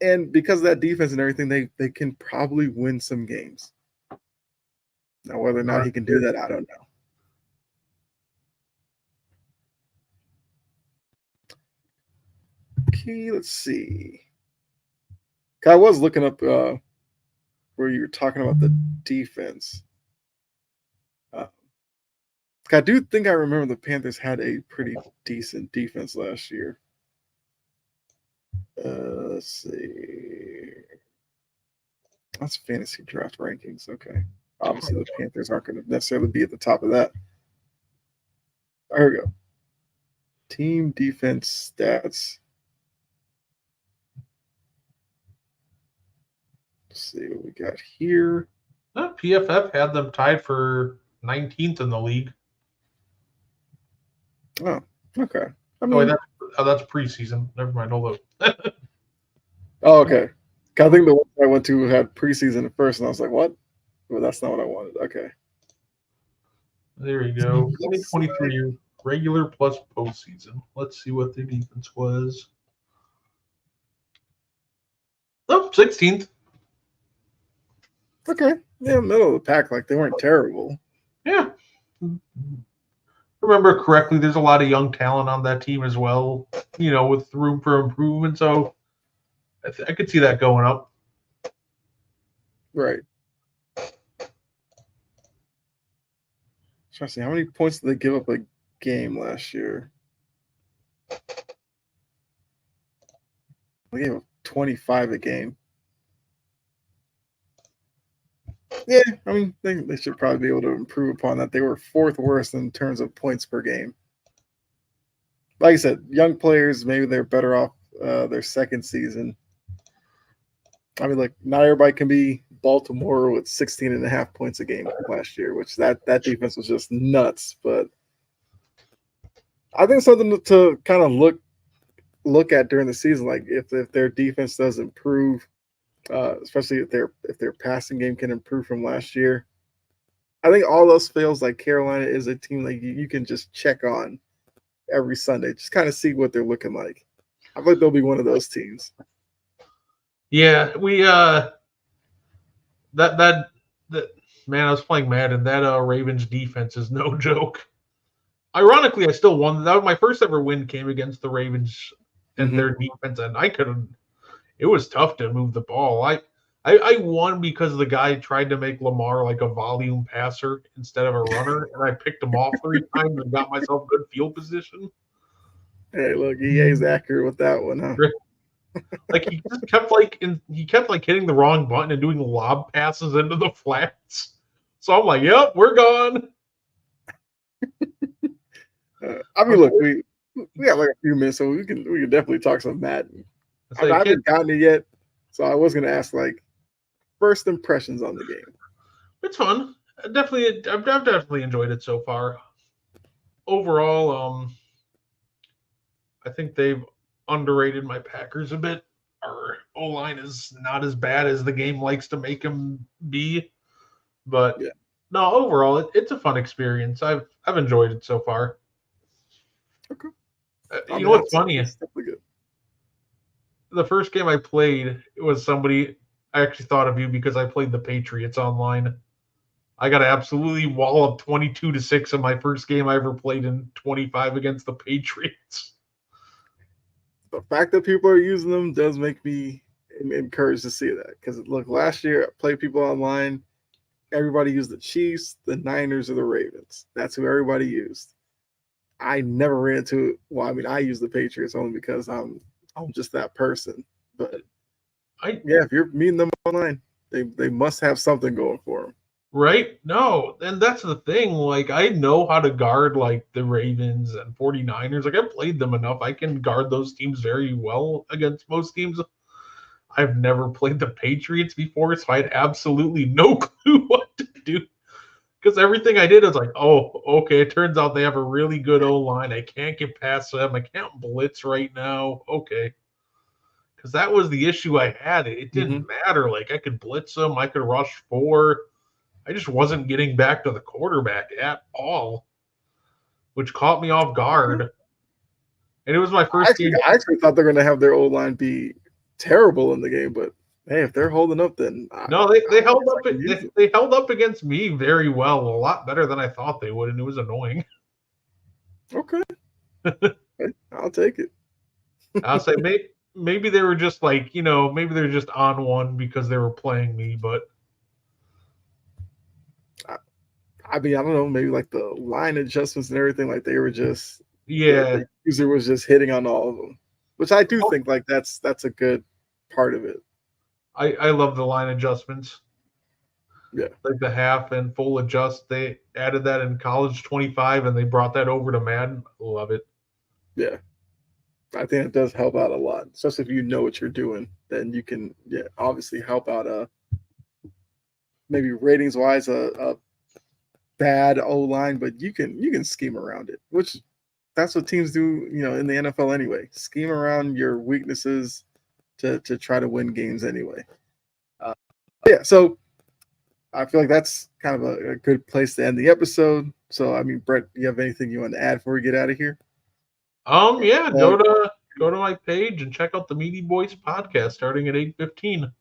S1: And because of that defense and everything, they can probably win some games. Now, whether or not he can do that, I don't know. Okay, let's see. I was looking up where you were talking about the defense. I do think I remember the Panthers had a pretty decent defense last year. Let's see. That's fantasy draft rankings. Okay. Obviously, the Panthers aren't going to necessarily be at the top of that. There we go. Team defense stats. Let's see what we got here.
S2: PFF had them tied for 19th in the league.
S1: Oh, okay. I mean,
S2: that's preseason. Never mind. Hold up.
S1: Oh, okay. I think the one I went to had preseason at first, and I was like, what? Well, that's not what I wanted. Okay.
S2: There you go. 2023 regular plus postseason. Let's see what the defense was. Oh, 16th.
S1: Okay. Yeah, middle of the pack. Like, they weren't terrible.
S2: Yeah. Remember correctly, there's a lot of young talent on that team as well, with room for improvement. So I could see that going up.
S1: Right. Trying to see how many points did they give up a game last year? They gave up 25 a game. Yeah, I mean, they should probably be able to improve upon that. They were 4th worst in terms of points per game. Like I said, young players, maybe they're better off their second season. I mean, like, not everybody can be Baltimore with 16.5 points a game last year, which that defense was just nuts. But I think something to kind of look at during the season, like if their defense does improve, especially if their passing game can improve from last year. I think all those fails, like Carolina is a team like you can just check on every Sunday, just kind of see what they're looking like. I think they'll be one of those teams.
S2: Yeah, we that man, I was playing Madden. That Ravens defense is no joke. Ironically, I still won. That was my first ever win came against the Ravens and their defense, and I couldn't. It was tough to move the ball. I won because the guy tried to make Lamar like a volume passer instead of a runner, and I picked him off 3 times and got myself good field position.
S1: Hey, look, EA's accurate with that one, huh?
S2: Like he just kept like hitting the wrong button and doing lob passes into the flats. So I'm like, yep, we're gone.
S1: I mean, look, we got like a few minutes, so we can definitely talk some Madden. I haven't gotten it yet, so I was gonna ask like first impressions on the game.
S2: It's fun. I've definitely enjoyed it so far. Overall, I think they've underrated my Packers a bit. Our O-line is not as bad as the game likes to make them be, but
S1: yeah.
S2: No, overall it's a fun experience. I've enjoyed it so far.
S1: Okay.
S2: You know what's funny?
S1: It's definitely good.
S2: The first game I played, it was somebody. I actually thought of you because I played the Patriots online. I got absolutely walloped 22-6 in my first game I ever played in 25 against the Patriots.
S1: The fact that people are using them does make me encouraged to see that. Because look, last year I played people online. Everybody used the Chiefs, the Niners, or the Ravens. That's who everybody used. I never ran into it. Well, I mean, I use the Patriots only because I'm just that person. But if you're meeting them online, they must have something going for them.
S2: Right? No, and that's the thing. Like, I know how to guard, like, the Ravens and 49ers. Like, I've played them enough. I can guard those teams very well against most teams. I've never played the Patriots before, so I had absolutely no clue what to do. Because everything I did was like, oh, okay, it turns out they have a really good O-line. I can't get past them. I can't blitz right now. Okay. Because that was the issue I had. It didn't matter. Like, I could blitz them. I could rush 4. I just wasn't getting back to the quarterback at all, which caught me off guard. And it was my first game.
S1: I actually thought they're going to have their O-line be terrible in the game, but hey, if they're holding up, then
S2: no, they held up. They held up against me very well, a lot better than I thought they would, and it was annoying.
S1: Okay, I'll take it.
S2: I'll say maybe they were just like, maybe they're just on one because they were playing me, but
S1: I mean, I don't know, maybe like the line adjustments and everything, like they were just
S2: the
S1: user was just hitting on all of them, which I do think like that's a good part of it.
S2: I love the line adjustments.
S1: Yeah,
S2: like the half and full adjust. They added that in college 25, and they brought that over to Madden. Love it.
S1: Yeah, I think it does help out a lot, especially if you know what you're doing. Then you can obviously help out maybe ratings wise a bad O line, but you can scheme around it, which that's what teams do, in the NFL anyway. Scheme around your weaknesses to try to win games anyway. So I feel like that's kind of a good place to end the episode. So I mean, Brett, do you have anything you want to add before we get out of here?
S2: Yeah, go to my page and check out the Meaty Boys podcast starting at 8:15.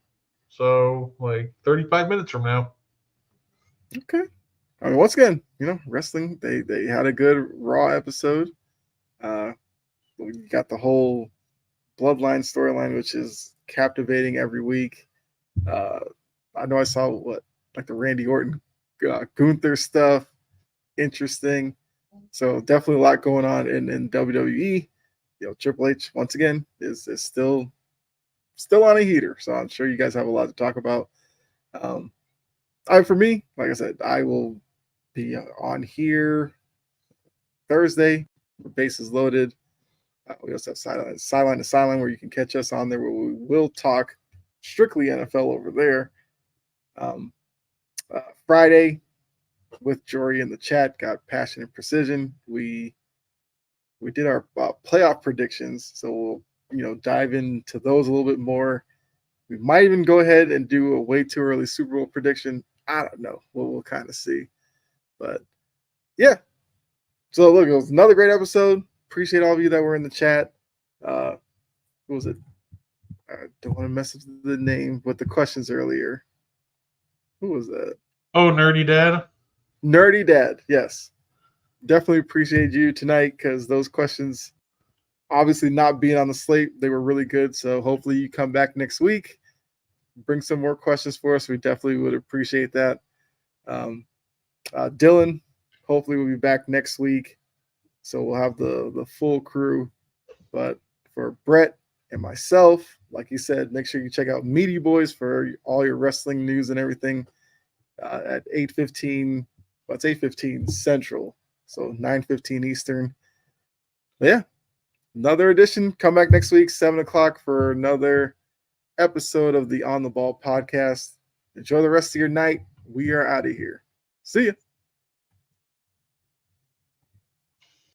S2: So like 35 minutes from now.
S1: Okay. I mean, once again, wrestling, they had a good Raw episode. We got the whole Bloodline storyline, which is captivating every week. I know I saw like the Randy Orton, Gunther stuff, interesting. So definitely a lot going on in WWE. Triple H once again is still on a heater. So I'm sure you guys have a lot to talk about. For me, like I said, I will be on here Thursday. Bases loaded. We also have sideline to sideline where you can catch us on there where we will talk strictly NFL over there. Friday with Jory in the chat, got Passion and Precision. We did our playoff predictions, so we'll dive into those a little bit more. We might even go ahead and do a way too early Super Bowl prediction. I don't know. We'll kind of see. But yeah. So look, it was another great episode. appreciate all of you that were in the chat. What was it? I don't want to mess up the name, but the questions earlier. Who was that?
S2: Oh, Nerdy Dad.
S1: Nerdy Dad. Yes, definitely appreciate you tonight because those questions, obviously not being on the slate, they were really good. So hopefully you come back next week, bring some more questions for us. We definitely would appreciate that. Dylan, hopefully we'll be back next week, so we'll have the full crew. But for Brett and myself, like you said, make sure you check out Meaty Boys for all your wrestling news and everything at 8:15. Well, it's 8:15 Central, so 9:15 Eastern. But yeah, another edition. Come back next week, 7:00 for another episode of the On the Ball podcast. Enjoy the rest of your night. We are out of here. See ya.